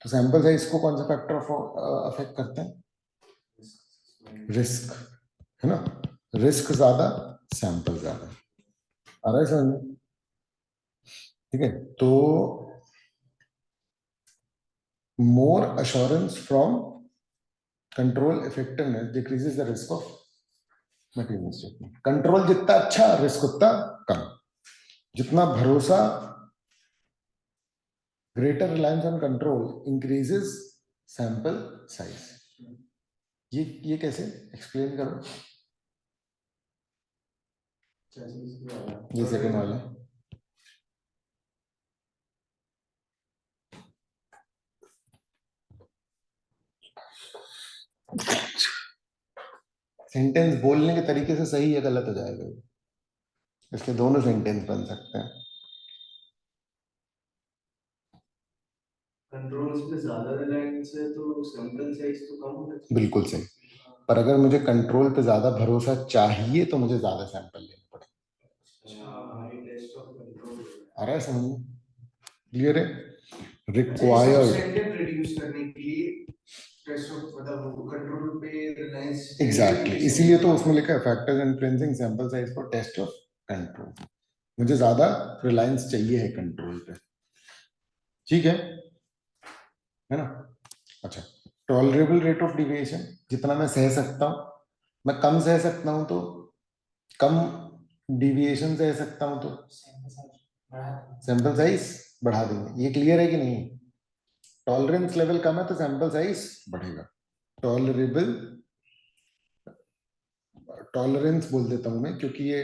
S1: तो सैंपल साइज को कौन सा फैक्टर अफेक्ट करते हैं? रिस्क, है ना? रिस्क ज्यादा, सैंपल ज्यादा, आ रहा है समझ में? ठीक है, तो more assurance from control effectiveness decreases the risk of material statement. Control जितना अच्छा, रिस्क उतना कम। जितना भरोसा, greater reliance on control increases sample size. ये कैसे एक्सप्लेन करो? ये सेकंड वाला सेंटेंस बोलने के तरीके से सही या गलत हो जाएगा, इसके दोनों सेंटेंस बन सकते हैं।
S2: कंट्रोल्स पे ज्यादा रिलायंस है तो सैंपल साइज तो कम होना चाहिए।
S1: बिल्कुल सही, पर अगर मुझे कंट्रोल पे ज्यादा भरोसा चाहिए तो मुझे ज्यादा सैंपल लेने पड़े। आ रहा है समझ में? क्लियर है? रिक्वायर्ड
S2: रिड्यूस करने के लिए टेस्ट ऑफ मतलब कंट्रोल पे रिलायंस
S1: एग्जैक्टली, इसीलिए तो उसमें लिखा है factors influencing sample size for test of control. मुझे ज्यादा रिलायंस चाहिए है कंट्रोल पे, ठीक है ना? अच्छा, टॉलरेबल रेट ऑफ डिविएशन, जितना मैं सह सकता हूं, मैं कम सह सकता हूं तो कम डिविएशन सह सकता हूं तो सैंपल साइज बढ़ा देंगे। ये क्लियर है कि नहीं? टॉलरेंस लेवल कम है तो सैंपल साइज बढ़ेगा। टॉलरेबल, टॉलरेंस बोल देता हूं मैं क्योंकि ये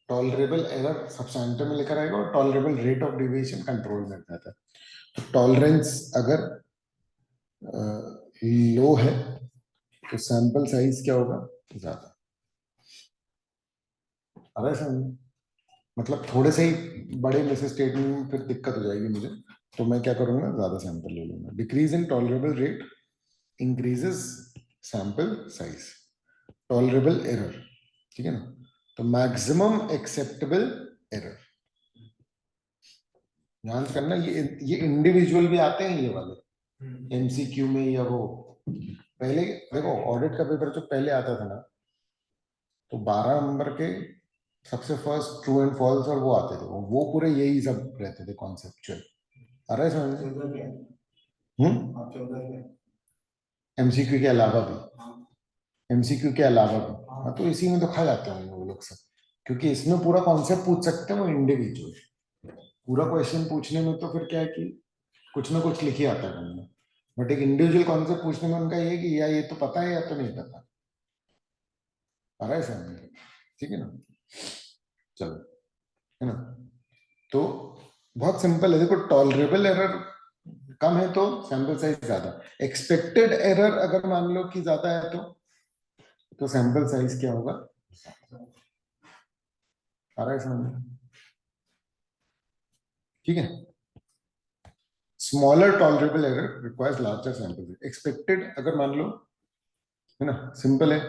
S1: टॉलरेबल एरर सब्सटेंटिव में लिखा रहेगा और tolerable rate of deviation control में रहता है। तो टॉलरेंस अगर लो है तो सैंपल साइज क्या होगा? ज्यादा। अरे समझ, मतलब थोड़े से ही बड़े में से स्टेटमेंट में फिर दिक्कत हो जाएगी मुझे, तो मैं क्या करूंगा? ज्यादा सैंपल ले लूंगा। Decrease in tolerable rate increases sample size. Tolerable error, ठीक है ना? तो मैक्सिमम एक्सेप्टेबल एरर, ध्यान से करना, ये इंडिविजुअल भी आते हैं ये वाले एमसीक्यू में, या वो पहले देखो ऑडिट का पेपर जो पहले आता था ना, तो 12 नंबर के सबसे फर्स्ट ट्रू एंड फॉल्स और वो आते थे, वो पूरे यही सब रहते थे कॉन्सेप्चुअल। अरे समझ, एमसीक्यू के अलावा भी, एमसीक्यू के अलावा भी, हाँ, तो इसी में तो खा जाते हैं वो लोग सब, क्योंकि इसमें पूरा कॉन्सेप्ट पूछ सकते हैं वो इंडिविजुअल। पूरा क्वेश्चन पूछने में तो फिर क्या है कि कुछ ना कुछ लिख ही आता है उनमें, बट एक इंडिविजुअल कॉन्सेप्ट पूछने में उनका ये कि या ये तो पता है या तो नहीं पता। आ रहा है समझ? ठीक है ना? चलो, है ना? तो बहुत सिंपल है, देखो टॉलरेबल एरर कम है तो सैंपल साइज ज्यादा, एक्सपेक्टेड एरर अगर मान लो कि ज्यादा है तो सैंपल साइज क्या होगा? आ रहा है समझ? ठीक है, smaller tolerable error requires larger sample. Expected अगर मान लो, है ना, सिंपल है,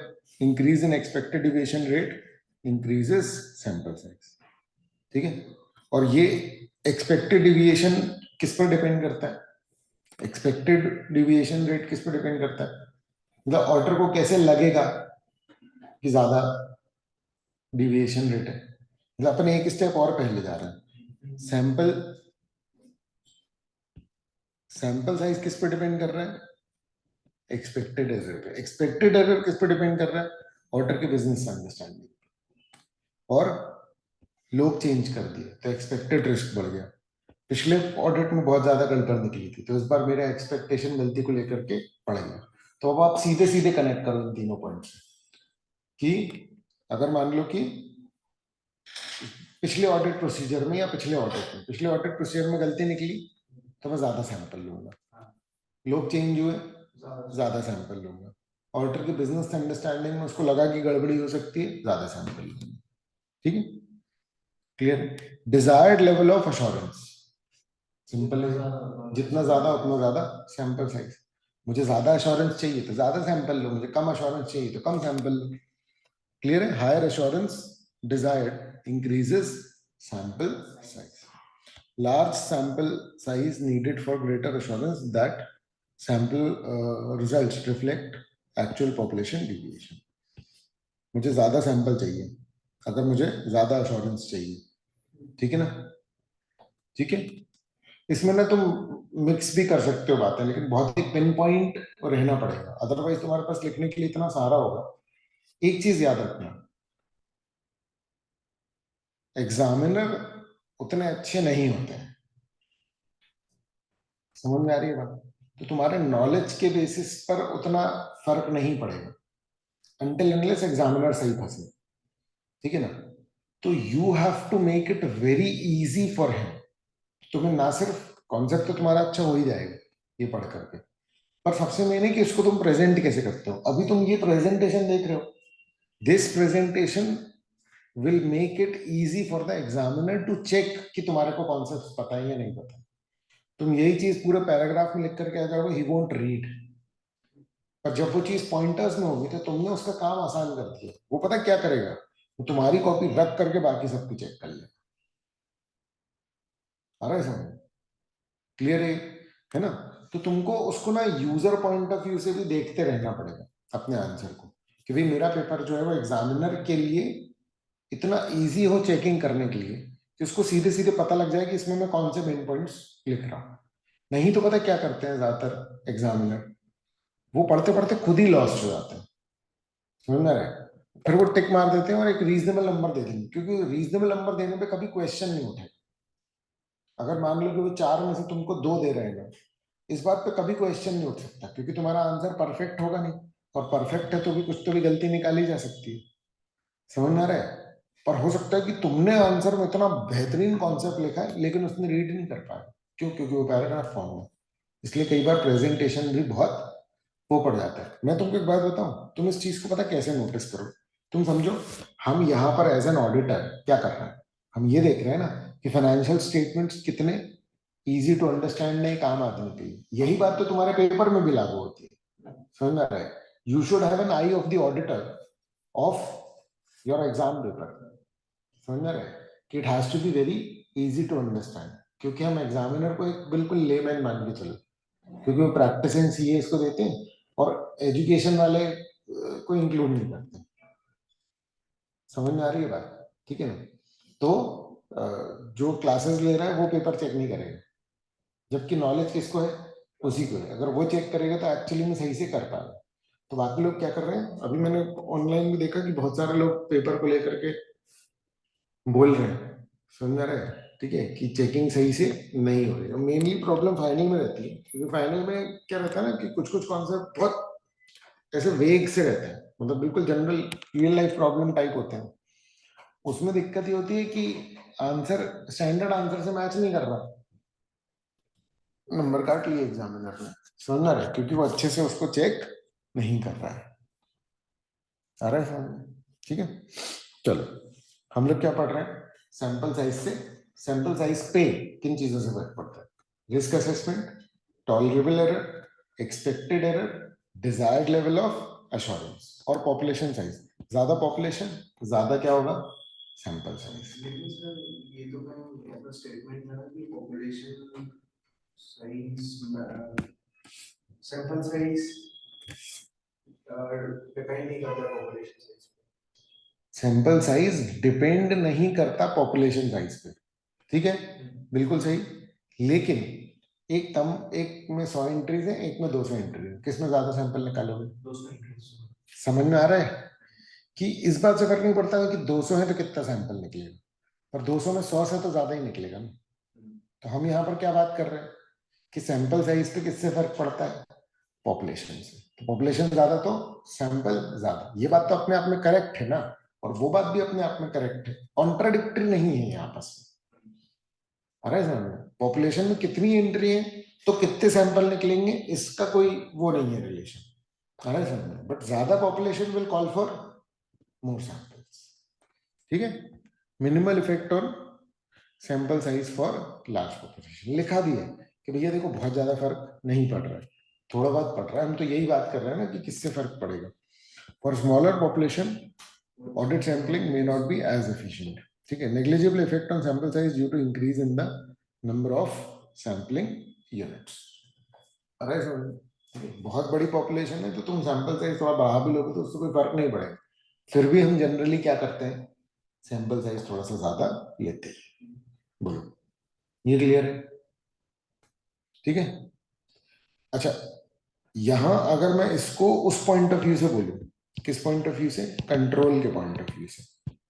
S1: increase in expected deviation rate increases sample size. ठीक है, और ये एक्सपेक्टेड डिविएशन किस पर डिपेंड करता है? एक्सपेक्टेड डिविएशन रेट किस पर डिपेंड करता है? मतलब ऑर्डर को कैसे लगेगा कि ज्यादा डिविएशन रेट है? मतलब अपन एक स्टेप और पहले जा रहे हैं, सैंपल साइज किस पर डिपेंड कर रहा है? एक्सपेक्टेड एरर पे। एक्सपेक्टेड एरर किस पर डिपेंड कर रहा है? ऑर्डर के बिजनेस अंडरस्टैंडिंग और लोग चेंज कर दिए तो एक्सपेक्टेड रिस्क बढ़ गया। पिछले ऑडिट में बहुत ज्यादा गड़बड़ निकली थी तो इस बार मेरा एक्सपेक्टेशन गलती को लेकर के बढ़ गया। तो अब आप सीधे सीधे कनेक्ट करो इन तीनों पॉइंट से कि अगर मान लो कि पिछले ऑडिट प्रोसीजर में या पिछले ऑडिट प्रोसीजर में गलती निकली तो मैं ज्यादा सैंपल लूंगा, लोग चेंज हुए ज्यादा सैंपल लूंगा, ऑडिटर की बिजनेस अंडरस्टैंडिंग में उसको लगा कि गड़बड़ी हो सकती है, ज्यादा सैंपल लूंगा। ठीक है, clear. Desired level of assurance, simple है, जितना ज्यादा उतना ज्यादा सैंपल साइज। मुझे ज्यादा अश्योरेंस चाहिए तो ज्यादा सैंपल लो, मुझे कम अश्योरेंस चाहिए तो कम सैंपल लो। क्लियर है, higher assurance desired increases sample size, large sample size needed for greater assurance that sample results reflect actual population deviation। मुझे ज्यादा सैंपल चाहिए अगर मुझे ज्यादा अश्योरेंस चाहिए, ठीक है ना। ठीक है, इसमें ना तुम मिक्स भी कर सकते हो बातें, लेकिन बहुत ही पिन पॉइंट रहना पड़ेगा, अदरवाइज तुम्हारे पास लिखने के लिए इतना सारा होगा। एक चीज याद रखना, एग्जामिनर उतने अच्छे नहीं होते हैं, समझ में आ रही है बात। तो तुम्हारे नॉलेज के बेसिस पर उतना फर्क नहीं पड़ेगा until unless एग्जामिनर सही फंसे, ठीक है ना। तो you have to make it very easy for him. तुम्हें ना सिर्फ कॉन्सेप्ट तो तुम्हारा अच्छा हो ही जाएगा ये पढ़ करके, पर सबसे मेन है कि इसको तुम प्रेजेंट कैसे करते हो। अभी तुम ये प्रेजेंटेशन देख रहे हो, this presentation will make it easy for the examiner to check कि तुम्हारे को कॉन्सेप्ट पता है या नहीं पता। तुम यही चीज पूरे पैराग्राफ में लिख करके आ जाओगे, ही वोंट रीड। पर जब वो चीज पॉइंटर्स में होगी तो तुमने उसका काम आसान कर दिया। वो पता क्या करेगा, वो तुम्हारी कॉपी रख करके बाकी सबकी चेक कर ले। आ रहा है समझ, क्लियर है ना। तो तुमको उसको ना यूजर पॉइंट ऑफ व्यू से भी देखते रहना पड़ेगा अपने आंसर को, कि भाई मेरा पेपर जो है वो एग्जामिनर के लिए इतना इजी हो चेकिंग करने के लिए कि उसको सीधे सीधे पता लग जाए कि इसमें मैं कौन से मेन पॉइंट्स लिख रहा हूं। नहीं तो पता क्या करते हैं ज्यादातर एग्जामिनर, वो पढ़ते पढ़ते खुद ही लॉस्ट हो जाते हैं, समझ में आ रहा है। फिर वो टिक मार देते हैं और एक रीजनेबल नंबर दे देंगे, क्योंकि रीजनेबल नंबर देने पे कभी क्वेश्चन नहीं उठे। अगर मान लो कि वो 4 में से तुमको 2 दे रहे हैं, इस बात पे कभी क्वेश्चन नहीं उठ सकता, क्योंकि तुम्हारा आंसर परफेक्ट होगा नहीं, और परफेक्ट है तो भी कुछ तो भी गलती निकाली जा सकती है, समझ में आ रहा है। पर हो सकता है कि तुमने आंसर में इतना बेहतरीन कॉन्सेप्ट लिखा है लेकिन उसने रीड नहीं कर पाया, क्यों, क्योंकि वो पैराग्राफ फॉर्म है। इसलिए कई बार प्रेजेंटेशन भी बहुत वो पड़ जाता है। मैं तुमको एक बात बताऊं, तुम इस चीज को पता कैसे नोटिस करो। तुम समझो, हम यहाँ पर एज एन ऑडिटर क्या कर रहे हैं, हम ये देख रहे हैं ना कि फाइनेंशियल स्टेटमेंट्स कितने इजी टू अंडरस्टैंड है एक आम आदमी के लिए। यही बात तो तुम्हारे पेपर में भी लागू होती है, समझ में आ रहा है। You should have an eye of the auditor of your exam paper, समझ में आ रहा है, कि it has to be very easy to understand, क्योंकि हम एग्जामिनर को एक बिल्कुल लेमैन मान के चलो, क्योंकि वो प्रैक्टिस इन सीए इसको देते हैं और एजुकेशन वाले को इंक्लूड नहीं करते। समझ में आ रही है बात, ठीक है ना। तो जो क्लासेस ले रहा है वो पेपर चेक नहीं करेगा, जबकि नॉलेज किसको है, उसी को है। अगर वो चेक करेगा तो एक्चुअली में सही से कर पाएगा। तो बाकी लोग क्या कर रहे हैं, अभी मैंने ऑनलाइन भी देखा कि बहुत सारे लोग पेपर को लेकर के बोल रहे हैं, समझ में आ रहा है, ठीक है, कि चेकिंग सही से नहीं हो रही है। मेनली प्रॉब्लम फाइनल में रहती है, क्योंकि फाइनल में क्या रहता है ना कि कुछ कुछ कॉन्सेप्ट बहुत ऐसे वेग से रहते हैं, मतलब बिल्कुल general real life problem type होते हैं। उसमें दिक्कत ये होती है कि आंसर स्टैंडर्ड आंसर से मैच नहीं कर रहा, नंबर काट लिए एग्जामिनर ने, समझना रहा है, क्योंकि वो अच्छे से उसको चेक नहीं कर रहा है। आ रहा है समझ में, ठीक है। चलो, हम लोग क्या पढ़ रहे हैं, सैंपल साइज से, सैंपल साइज पे किन चीजों से फर्क पड़ता है, risk assessment, tolerable error, expected error, desired level of assurance, और पॉपुलेशन साइज। ज्यादा पॉपुलेशन ज्यादा क्या होगा, सैंपल साइज।
S2: लेकिन सर ये तो मैं ऐसा स्टेटमेंट था कि population size sample size depend नहीं करता पॉपुलेशन साइज पे।
S1: सैंपल साइज डिपेंड नहीं करता पॉपुलेशन साइज पे, ठीक है, बिल्कुल सही। लेकिन एक में 100 एंट्रीज है, एक में 200 एंट्रीज है, किसमें ज्यादा सैंपल निकालोगे,
S2: 200 एंट्रीज।
S1: समझ में आ रहा है कि इस बात से फर्क नहीं पड़ता है कि 200 है तो कितना सैंपल निकलेगा, पर 200 में 100 से तो ज्यादा ही निकलेगा ना। तो हम यहाँ पर क्या बात कर रहे हैं कि सैंपल साइज पे किससे फर्क पड़ता है, पॉपुलेशन से। तो पॉपुलेशन ज्यादा तो सैंपल ज्यादा, ये बात तो अपने आप में करेक्ट है ना, और वो बात भी अपने आप में करेक्ट है, कॉन्ट्राडिक्टरी नहीं है यहाँ आपस में। अरे पॉपुलेशन में कितनी एंट्री है तो कितने सैंपल निकलेंगे, इसका कोई वो नहीं है रिलेशन। अरे बट ज्यादा population will call for more samples, ठीक है। Minimal effect on sample size for large population लिखा भी है कि भैया देखो बहुत ज्यादा फर्क नहीं पड़ रहा है, थोड़ा बहुत पड़ रहा है, हम तो यही बात कर रहे हैं ना कि किससे फर्क पड़ेगा। For smaller population audit sampling may not be as efficient, ठीक है। Negligible effect on sample size due to increase in the number of sampling units. अरे बहुत बड़ी पॉपुलेशन है तो तुम सैंपल साइज थोड़ा बढ़ा भी लोगे तो उससे कोई फर्क नहीं पड़ेगा, फिर भी हम जनरली क्या करते हैं, सैंपल साइज थोड़ा सा ज्यादा लेते हैं। बोलो, ये क्लियर है, ठीक है। अच्छा, यहां अगर मैं इसको उस पॉइंट ऑफ व्यू से बोलूं, किस पॉइंट ऑफ व्यू से, कंट्रोल के पॉइंट ऑफ व्यू से,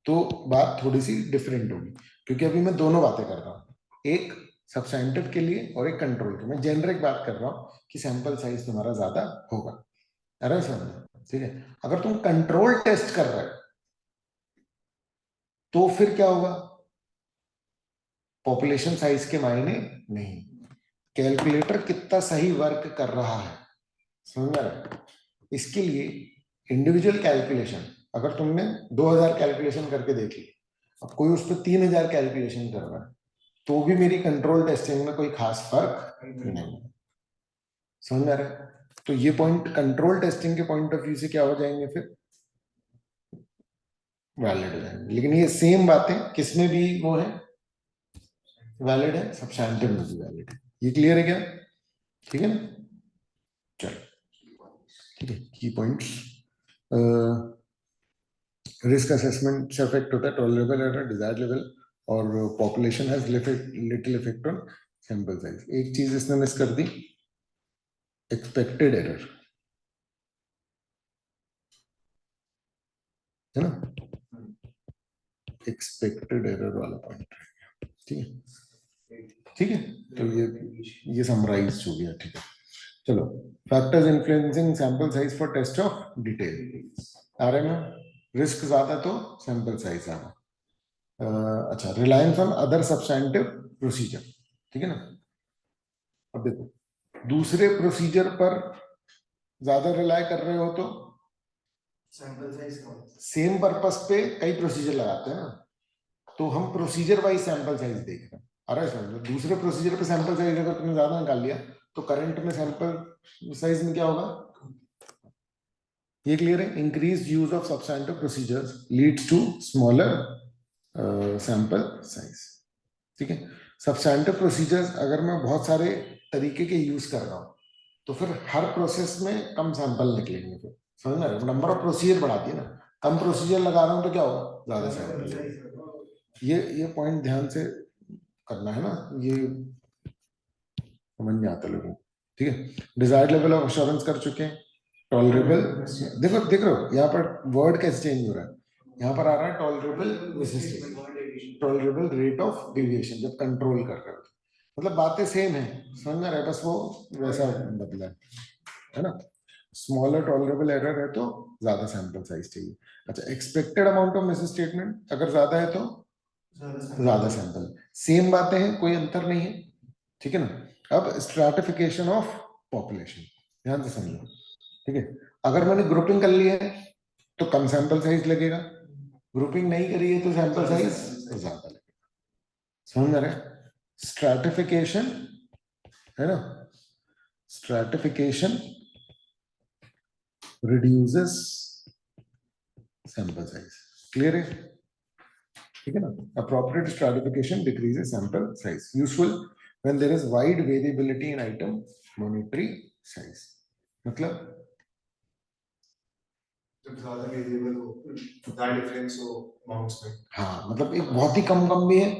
S1: तो बात थोड़ी सी डिफरेंट होगी, क्योंकि अभी मैं दोनों बातें कर रहा हूं, एक सब्सटेंटिव के लिए और एक कंट्रोल के। मैं जेनरिक बात कर रहा हूं कि सैंपल साइज तुम्हारा ज्यादा होगा, अरे समझ, ठीक है। अगर तुम कंट्रोल टेस्ट कर रहे हो तो फिर क्या होगा, पॉपुलेशन साइज के मायने नहीं, कैलकुलेटर कितना सही वर्क कर रहा है, समझ रहे हो? इसके लिए इंडिविजुअल कैलकुलेशन, अगर तुमने 2000 कैलकुलेशन करके देख ली, अब कोई उस पर 3000 कैलकुलेशन कर रहा है, तो भी मेरी कंट्रोल टेस्टिंग में कोई खास फर्क नहीं, समझ में आ रहा है? तो ये पॉइंट कंट्रोल टेस्टिंग के पॉइंट ऑफ व्यू से क्या हो जाएंगे, फिर वैलिड हो जाएंगे। लेकिन ये सेम बातें किसमें भी वो है, वैलिड है, सब्सटेंटिव में भी वैलिड है। ये क्लियर है क्या, ठीक है ना। चलो, ठीक है, की पॉइंट्स। रिस्क असेसमेंट से अफेक्ट होता है टॉलरेबल एरर, डिजायर्ड लेवल, और population has little effect on sample size. एक चीज इसने मिस कर दी, एक्सपेक्टेड एरर, है ना, एक्सपेक्टेड एरर वाला पॉइंट, ठीक है, ठीक है। तो ये समराइज हो गया, ठीक है। चलो, factors influencing sample size for test of detail, आ रहे हैं, रिस्क ज्यादा तो सैंपल साइज ज्यादा। अच्छा, reliance on other substantive procedure, ठीक है ना। अब देखो, दूसरे प्रोसीजर पर ज्यादा रिलाय कर रहे हो तो
S2: सैंपल साइज कम,
S1: सेम पर्पस पे कई प्रोसीजर लगाते हैं ना, तो हम प्रोसीजर वाइज सैंपल साइज देख रहे हैं। अरे समझो, दूसरे प्रोसीजर पे सैंपल साइज अगर तुमने ज्यादा निकाल लिया तो करंट में सैंपल साइज में क्या होगा, ये क्लियर है। Increase use of substantive procedures leads to smaller sample size, ठीक है। सब्सटेंटिव प्रोसीजर्स अगर मैं बहुत सारे तरीके के यूज कर रहा हूं तो फिर हर प्रोसेस में कम सैंपल निकलेंगे, फिर समझ में आ रहा है, नंबर ऑफ प्रोसीजर बढ़ाती है ना, कम प्रोसीजर लगा रहा हूं तो क्या होगा, ज्यादा सैंपल। ये पॉइंट ध्यान से करना है ना, ये समझ में आता लोगों को, ठीक है। डिजायर्ड लेवल ऑफ अश्योरेंस कर चुके हैं, टॉलरेबल, देखो देख रहे हो यहाँ पर वर्ड कैसे चेंज हो रहा है, यहाँ पर आ रहा है टॉलरेबल विशिष्ट, टॉलरेबल रेट ऑफ डेविएशन, जब कंट्रोल कर रहे हो, मतलब बातें सेम है, समझ में आ रहा है, बस वो वैसा बदला है ना। स्मॉलर टॉलरेबल एरर है तो ज्यादा सैंपल साइज चाहिए। अच्छा, expected amount of miss statement अगर ज्यादा है तो ज्यादा सैंपल, सेम बातें हैं, कोई अंतर नहीं है, ठीक है ना। अब स्ट्रैटिफिकेशन ऑफ पॉपुलेशन, ध्यान से समझो, ठीक है। अगर मैंने ग्रुपिंग कर ली है तो कम सैंपल साइज लगेगा, ग्रुपिंग नहीं करी है तो सैंपल साइज ज्यादा लगेगा, समझ में आ रहा है। स्ट्रैटिफिकेशन है ना, stratification reduces sample size, clear है, ठीक है ना। Appropriate stratification decreases sample size, useful when there is wide variability in item monetary size, मतलब
S2: जब ज्यादा वेरिएबल हो, ज्यादा डिफरेंस हो अमाउंट्स में,
S1: हाँ, मतलब एक बहुत ही कम कम भी है,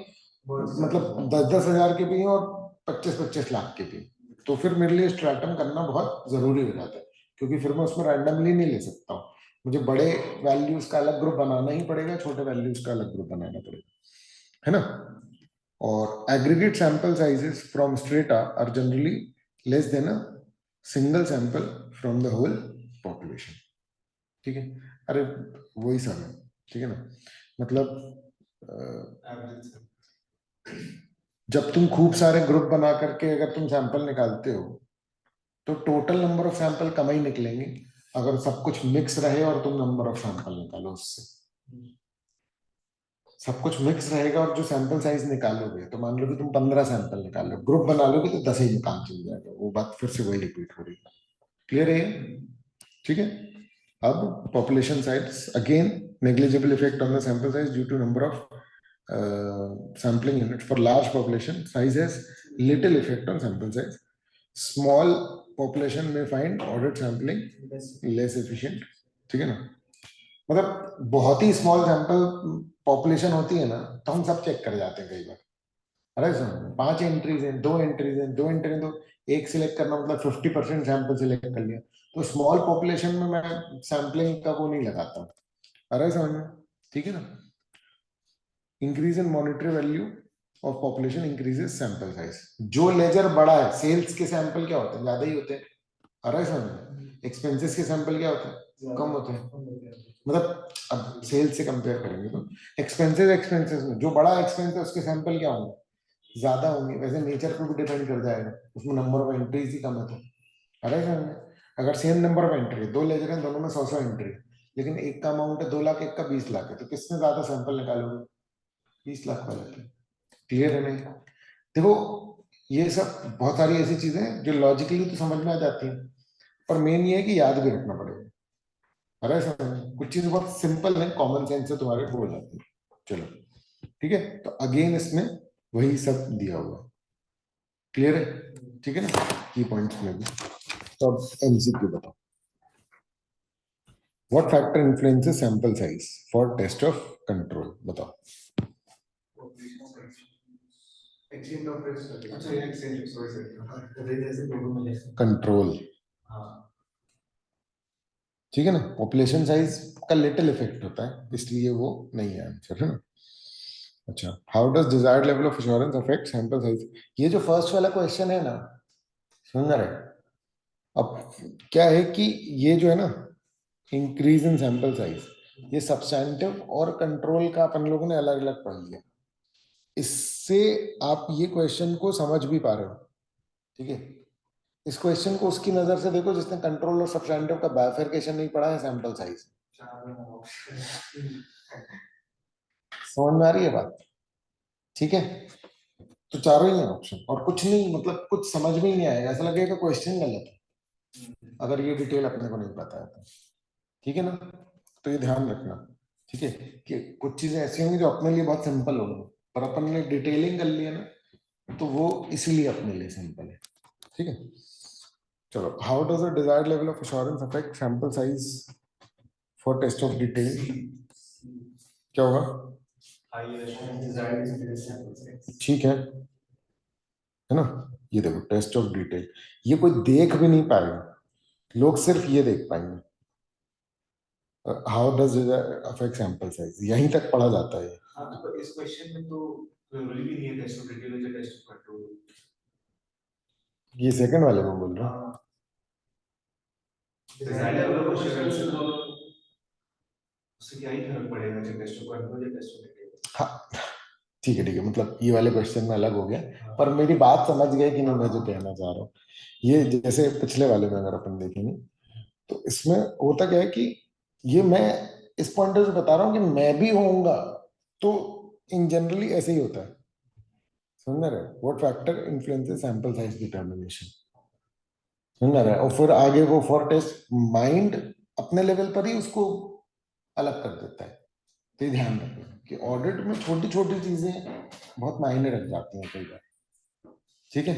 S1: मतलब 10-10 हजार के भी हैं और 25-25 लाख के भी, तो फिर मेरे लिए स्ट्रैटम करना बहुत जरूरी हो जाता है, क्योंकि फिर मैं उसमें रैंडमली नहीं ले सकता हूँ, मुझे बड़े वैल्यूज का अलग ग्रुप बनाना ही पड़ेगा, छोटे वैल्यूज का अलग ग्रुप बनाना पड़ेगा। है ना। और aggregate sample sizes from strata are generally less than a single sample from the whole population. ठीक है, अरे वही सब है, ठीक है ना। मतलब जब तुम खूब सारे ग्रुप बना करके अगर तुम सैंपल निकालते हो तो टोटल नंबर ऑफ सैंपल कम ही निकलेंगे अगर सब कुछ मिक्स रहे और तुम नंबर ऑफ सैंपल निकालो उससे। सब कुछ मिक्स रहेगा और जो सैंपल साइज निकालोगे तो मान लो कि तुम 15 सैंपल निकालो, ग्रुप बना लोगे तो 10 ही काम चल जाएगा, वो बात फिर से वही रिपीट हो रही है। क्लियर है ये? ठीक है। अब population size again, negligible effect on the sample size due to number of sampling units. For large population size has little effect on sample size. Small population may find ordered sampling less efficient. ठीक है ना। मतलब बहुत ही small sample population होती है ना तो हम सब चेक कर जाते हैं कई बार। अरे सुन, 5 एंट्रीज हैं, 2 एंट्रीज हैं, 2 एंट्री तो एक सिलेक्ट करना मतलब 50% सैंपल सिलेक्ट कर लिया। तो स्मॉल पॉपुलेशन में मैं सैम्पलिंग का वो नहीं लगाता। अरे समझ में, ठीक है ना। Increase in monetary value of population increases sample size. जो लेजर बड़ा है, सेल्स के सैंपल क्या होते हैं, ज्यादा ही होते हैं। अरे समझ में, एक्सपेंसेस के सैंपल क्या होते हैं, कम होते हैं। मतलब अब सेल्स से कंपेयर करेंगे तो एक्सपेंसेस में जो बड़ा एक्सपेंस है उसके सैंपल क्या होंगे, ज्यादा होंगे। वैसे नेचर पे भी डिपेंड कर जाएगा, उसमें नंबर ऑफ एंट्रीज ही कम है तो। अरे समझ में, अगर same number of entry, 2 ledger हैं, दोनों में 100 एंट्री, लेकिन एक का अमाउंट है 2 लाख, एक का 20 लाख है, तो किसने ज्यादा सैंपल निकालोगे, 20 लाख वाले पे। क्लियर है नहीं? देखो, ये सब बहुत सारी ऐसी चीजें हैं जो लॉजिकली तो समझ में आ जाती हैं, पर मेन ये है कि याद भी रखना पड़ेगा। अरे समझ में, कुछ चीजें बहुत सिंपल है, कॉमन सेंस से तुम्हारे हो जाती है। चलो ठीक है, तो अगेन इसमें वही सब दिया हुआ है। क्लियर है? ठीक है ना, की पॉइंट्स में भी। तो अब एमसीक्यू बताओ। What factor influences sample size for test of control, बताओ। कंट्रोल, ठीक है ना। पॉपुलेशन साइज का लिटिल इफेक्ट होता है, इसलिए वो नहीं है आंसर, है ना। अच्छा, how does desired level of assurance affect sample size. ये जो फर्स्ट वाला क्वेश्चन है ना, सुंदर है। अब क्या है कि ये जो है ना, इंक्रीज इन सैंपल साइज, ये सब्सटैंटिव और कंट्रोल का अपन लोगों ने अलग अलग पढ़ लिया। इससे आप ये क्वेश्चन को समझ भी पा रहे हो, ठीक है। इस क्वेश्चन को उसकी नजर से देखो जिसने कंट्रोल और सब्सटैंटिव का बाइफरकेशन नहीं पढ़ा है, सैंपल साइज। समझ में आ रही है बात? ठीक है, तो चारों ही है ऑप्शन और कुछ नहीं, मतलब कुछ समझ में ही नहीं आएगा, ऐसा लगेगा क्वेश्चन गलत है अगर ये डिटेल अपने को नहीं पता है तो। ठीक है ना, तो ये ध्यान रखना, ठीक है, कि कुछ चीजें ऐसी होंगी जो अपने लिए बहुत सिंपल होंगी, पर अपन ने डिटेलिंग कर लिया ना तो वो इसीलिए अपने लिए सिंपल है। ठीक है, चलो। How does a desired level of assurance affect sample size for test of detail, क्या होगा? ठीक है ना। ये देखो, टेस्ट ऑफ डिटेल, ये कोई देख भी नहीं पाएगा, लोग सिर्फ ये देख पाएंगे। How does affect sample size, यहीं तक पढ़ा जाता है।
S2: हाँ, तो इस क्वेश्चन में तो जरूरी भी नहीं है टेस्ट ऑफ डिटेल या टेस्ट ऑफ कंट्रोल।
S1: ये सेकंड वाले में बोल रहा हूँ।
S2: डिजाइन लेवल ऑफ एश्योरेंस है तो उससे क्या ही फर्क पड़ेगा जब टेस्ट ऑफ कंट्रोल या टेस्ट ऑफ डिटेल।
S1: हाँ ठीक है, ठीक है, मतलब ये वाले क्वेश्चन में अलग हो गया, पर मेरी बात समझ गए कि नहीं मैं जो कहना चाह रहा हूँ। ये जैसे पिछले वाले में अगर अपन देखेंगे तो इसमें होता क्या है कि ये मैं इस पॉइंट से बता रहा हूँ कि मैं भी होऊंगा तो इन जनरली ऐसे ही होता है। समझ रहे? What factor influences sample size determination, समझ रहा है। और फिर आगे वो फॉर टेस्ट माइंड अपने लेवल पर ही उसको अलग कर देता है। तो ये ध्यान रखना कि ऑडिट में छोटी छोटी चीजें बहुत मायने रख जाती हैं कई बार। ठीक है,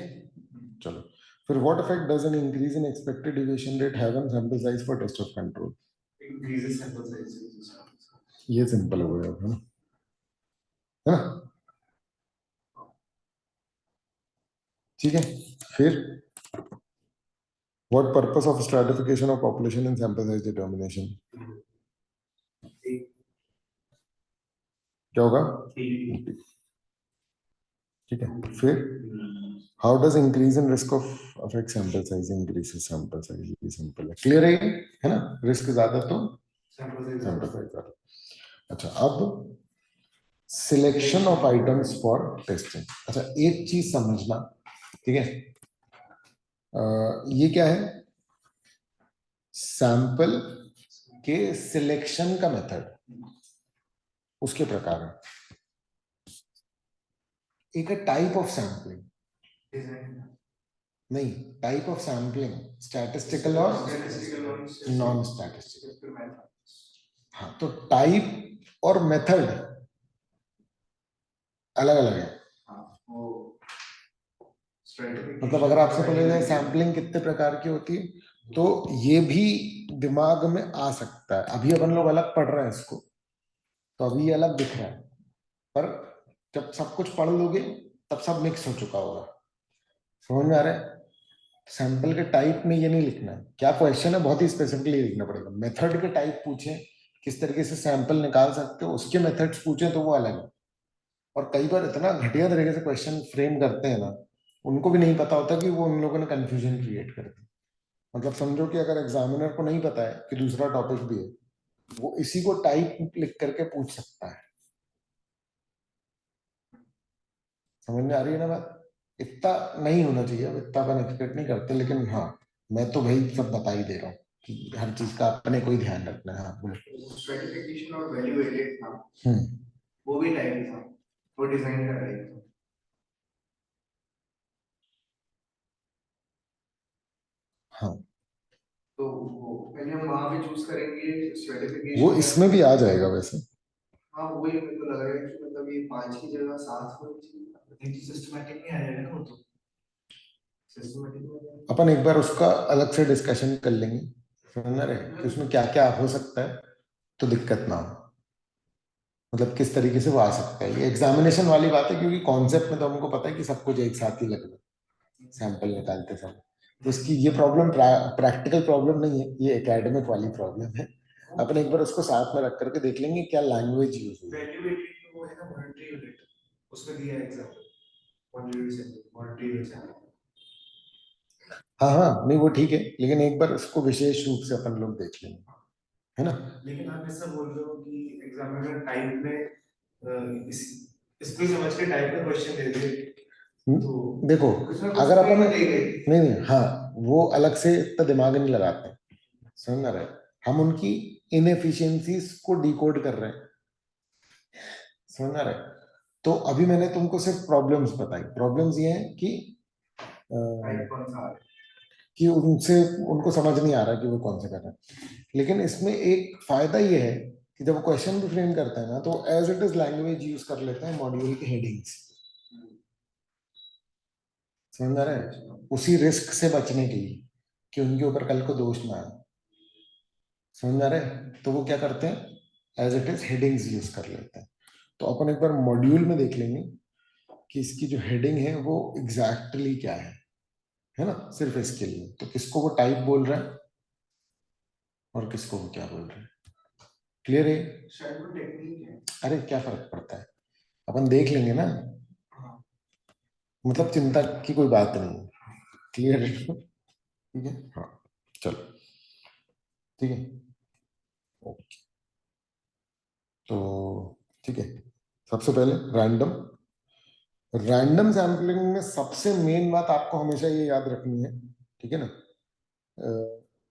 S1: चलो। फिर what effect does an increase in expected deviation rate have on sample size for test of control.
S2: Increases sample size.
S1: ये सिंपल हो गया, है ना। ठीक है, फिर what purpose of stratification of population in sample size determination, क्या होगा? ठीक है, फिर how does increase in risk of affect sample size, increase sample size, ये सिंपल है, क्लियर है ना, रिस्क ज्यादा तो सैंपल साइज ज्यादा। अच्छा, अब selection of items for testing. अच्छा, एक चीज समझना, ठीक है, ये क्या है, सैंपल के सिलेक्शन का मेथड, उसके प्रकार है। एक है टाइप ऑफ सैंपलिंग, नहीं, टाइप ऑफ सैंपलिंग, स्टैटिस्टिकल और नॉन स्टैटिस्टिकल। हाँ, तो टाइप और मेथड अलग अलग है। मतलब अगर आपसे पूछा जाए सैंपलिंग कितने प्रकार की होती है, तो ये भी दिमाग में आ सकता है। अभी अपन लोग अलग पढ़ रहे हैं इसको, तो अभी ये अलग दिख रहा है, पर जब सब कुछ पढ़ लोगे तब सब मिक्स हो चुका होगा। समझ में आ रहा है? सैंपल के टाइप में ये नहीं लिखना है, क्या क्वेश्चन है बहुत ही स्पेसिफिकली लिखना पड़ेगा। मेथड के टाइप पूछे, किस तरीके से सैंपल निकाल सकते हो, उसके मेथड्स पूछे तो वो अलग है। और कई बार इतना घटिया तरीके से क्वेश्चन फ्रेम करते हैं ना, उनको भी नहीं पता होता कि वो उन लोगों ने कंफ्यूजन क्रिएट कर दी। मतलब समझो कि अगर एग्जामिनर को नहीं पता है कि दूसरा टॉपिक भी है, वो इसी को टाइप लिख करके पूछ सकता है। समझ में आ रही है ना बात? इतना नहीं होना चाहिए, अब इतना अपन एक्सपेक्ट नहीं करते, लेकिन हाँ, मैं तो भाई सब बता ही दे रहा हूँ कि हर चीज का अपने को ही ध्यान रखना है। हाँ, बोलो। स्ट्रेटिफिकेशन और वैल्यू एडेड था, वो भी टाइप था, वो डिजाइन का टाइप था। हाँ, तो वो पहले हम वहां पे चूज करेंगे स्ट्रेटिफिकेशन, वो इसमें भी आ जाएगा वैसे। हाँ, वही मेरे को लग रहा है कि मतलब ये 5 की जगह 7 होनी चाहिए, सिस्टमैटिक नहीं आ जाएगा ना वो, तो सिस्टमैटिक अपन एक बार उसका अलग से डिस्कशन कर लेंगे, समझ रहे कि उसमें क्या क्या हो सकता है, तो दिक्कत ना हो। मतलब किस तरीके से वो आ सकता है, ये एग्जामिनेशन वाली बात है, क्योंकि कॉन्सेप्ट में तो हमको पता है कि सब कुछ एक साथ ही लगना, सैंपल निकालते समय। तो इसकी ये प्रॉब्लम प्रैक्टिकल प्रॉब्लम नहीं है, ये एकेडमिक वाली प्रॉब्लम है। अपन एक बार उसको साथ में रख करके देख लेंगे क्या लैंग्वेज यूज हुई है। वो है ना मॉनिटरी यूनिट, उसमें दिया है एग्जांपल, मॉनिटरी यूनिट। हाँ हाँ, नहीं वो ठीक है, लेकिन एक बार उसको विशेष रूप से अपन लोग देख लेंगे, है ना। लेकिन आप ऐसा बोल रहे हो कि एग्जामिनर टाइप में इसको समझ के टाइप में क्वेश्चन दे दे, तो देखो अगर अपन नहीं नहीं, हाँ वो अलग से इतना दिमाग नहीं लगाते, समझ रहे, हम उनकी इनएफिशिएंसीज को डिकोड कर रहे हैं, समझ रहे। तो अभी मैंने तुमको सिर्फ प्रॉब्लम्स बताई, प्रॉब्लम्स ये हैं कि कि उनसे उनको समझ नहीं आ रहा कि वो कौन से कर रहे हैं। लेकिन इसमें एक फायदा ये है कि जब वो क्वेश्चन भी फ्रेम करते हैं ना, तो as it is language use कर लेते हैं मॉड्यूल की हेडिंग्स, समझ रहे हैं, उसी रिस्क से बचने के लिए कि उनके ऊपर कल को दोष ना आए, समझ रहे हैं। तो वो क्या करते हैं, as it is headings use कर लेते हैं। तो अपन एक बार मॉड्यूल में देख लेंगे कि इसकी जो हेडिंग है वो एग्जैक्टली exactly क्या है ना, सिर्फ इसके लिए। तो किसको वो टाइप बोल रहा है और किसको वो क्या बोल रहा है, क्लियर है? शायद वो टेक्निक है। अरे क्या फर्क पड़ता है, अपन देख लेंगे ना, मतलब चिंता की कोई बात नहीं है, क्लियर है? ठीक है, हाँ, चलो, ठीक है, ओके। तो ठीक है, सबसे पहले रैंडम, रैंडम सैम्पलिंग में सबसे मेन बात आपको हमेशा ये याद रखनी है, ठीक है ना,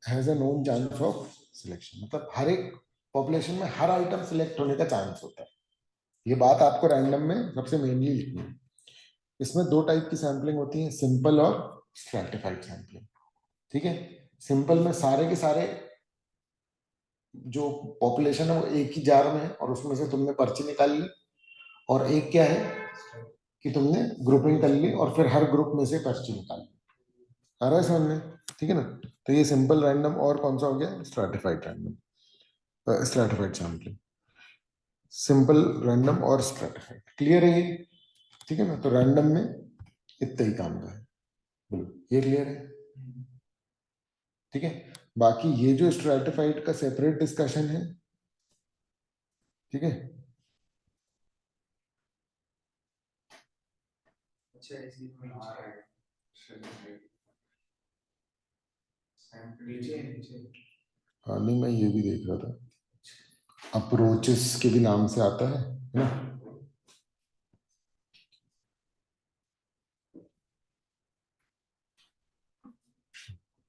S1: has a known chance of selection, मतलब हर एक पॉपुलेशन में हर आइटम सिलेक्ट होने का चांस होता है। ये बात आपको रैंडम में सबसे मेनली लिखनी है। इसमें दो टाइप की सैम्पलिंग होती है, सिंपल और स्ट्रैटिफाइड सैम्पलिंग, ठीक है। सिंपल में सारे के सारे जो पॉपुलेशन है वो एक ही जार में है, और उसमें से तुमने पर्ची निकाल ली, और एक क्या है कि तुमने ग्रुपिंग कर ली और फिर हर ग्रुप में से पर्ची निकाल ली, आ रहा है समझ में, ठीक है ना। तो ये सिंपल रैंडम, और कौन सा हो गया, stratified random, stratified sampling, simple random और स्ट्रैटिफाइड, क्लियर है ये? ठीक है ना, तो रैंडम में इतना ही काम का है, बोलो ये क्लियर है? ठीक है, बाकी ये जो स्ट्रैटिफाइड का सेपरेट डिस्कशन है, ठीक है।
S2: अच्छा इसी में नीचे नीचे।
S1: हाँ नहीं, मैं ये भी देख रहा था, अप्रोचेस के भी नाम से आता है ना।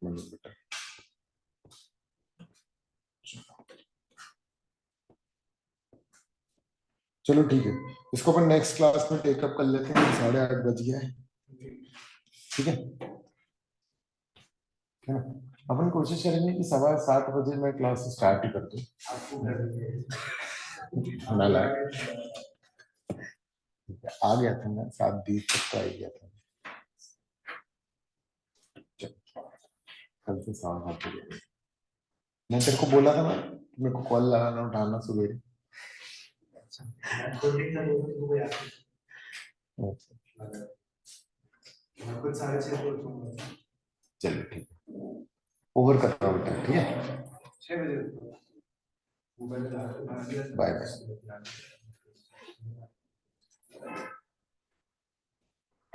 S1: बेटा चलो ठीक है, इसको अपन नेक्स्ट क्लास में टेकअप कर लेते हैं, 8:30 बज गया है। ठीक है, है ना? अपन कोशिश करेंगे कि 7:15 मैं क्लास स्टार्ट ही कर दूं। नालायक। आ गया था मैं 7:20 तक तो आ ही गया था। कल से 7:30 बजे मैं तेरे को बोला था ना, मेरे को कॉल लगाना उठाना सुबह।
S2: कुछ 6:30 को उठूंगा।
S1: चलो ठीक है, ओवर करता हूँ बेटा, ठीक है।
S2: 6 बजे।
S1: Bye bye.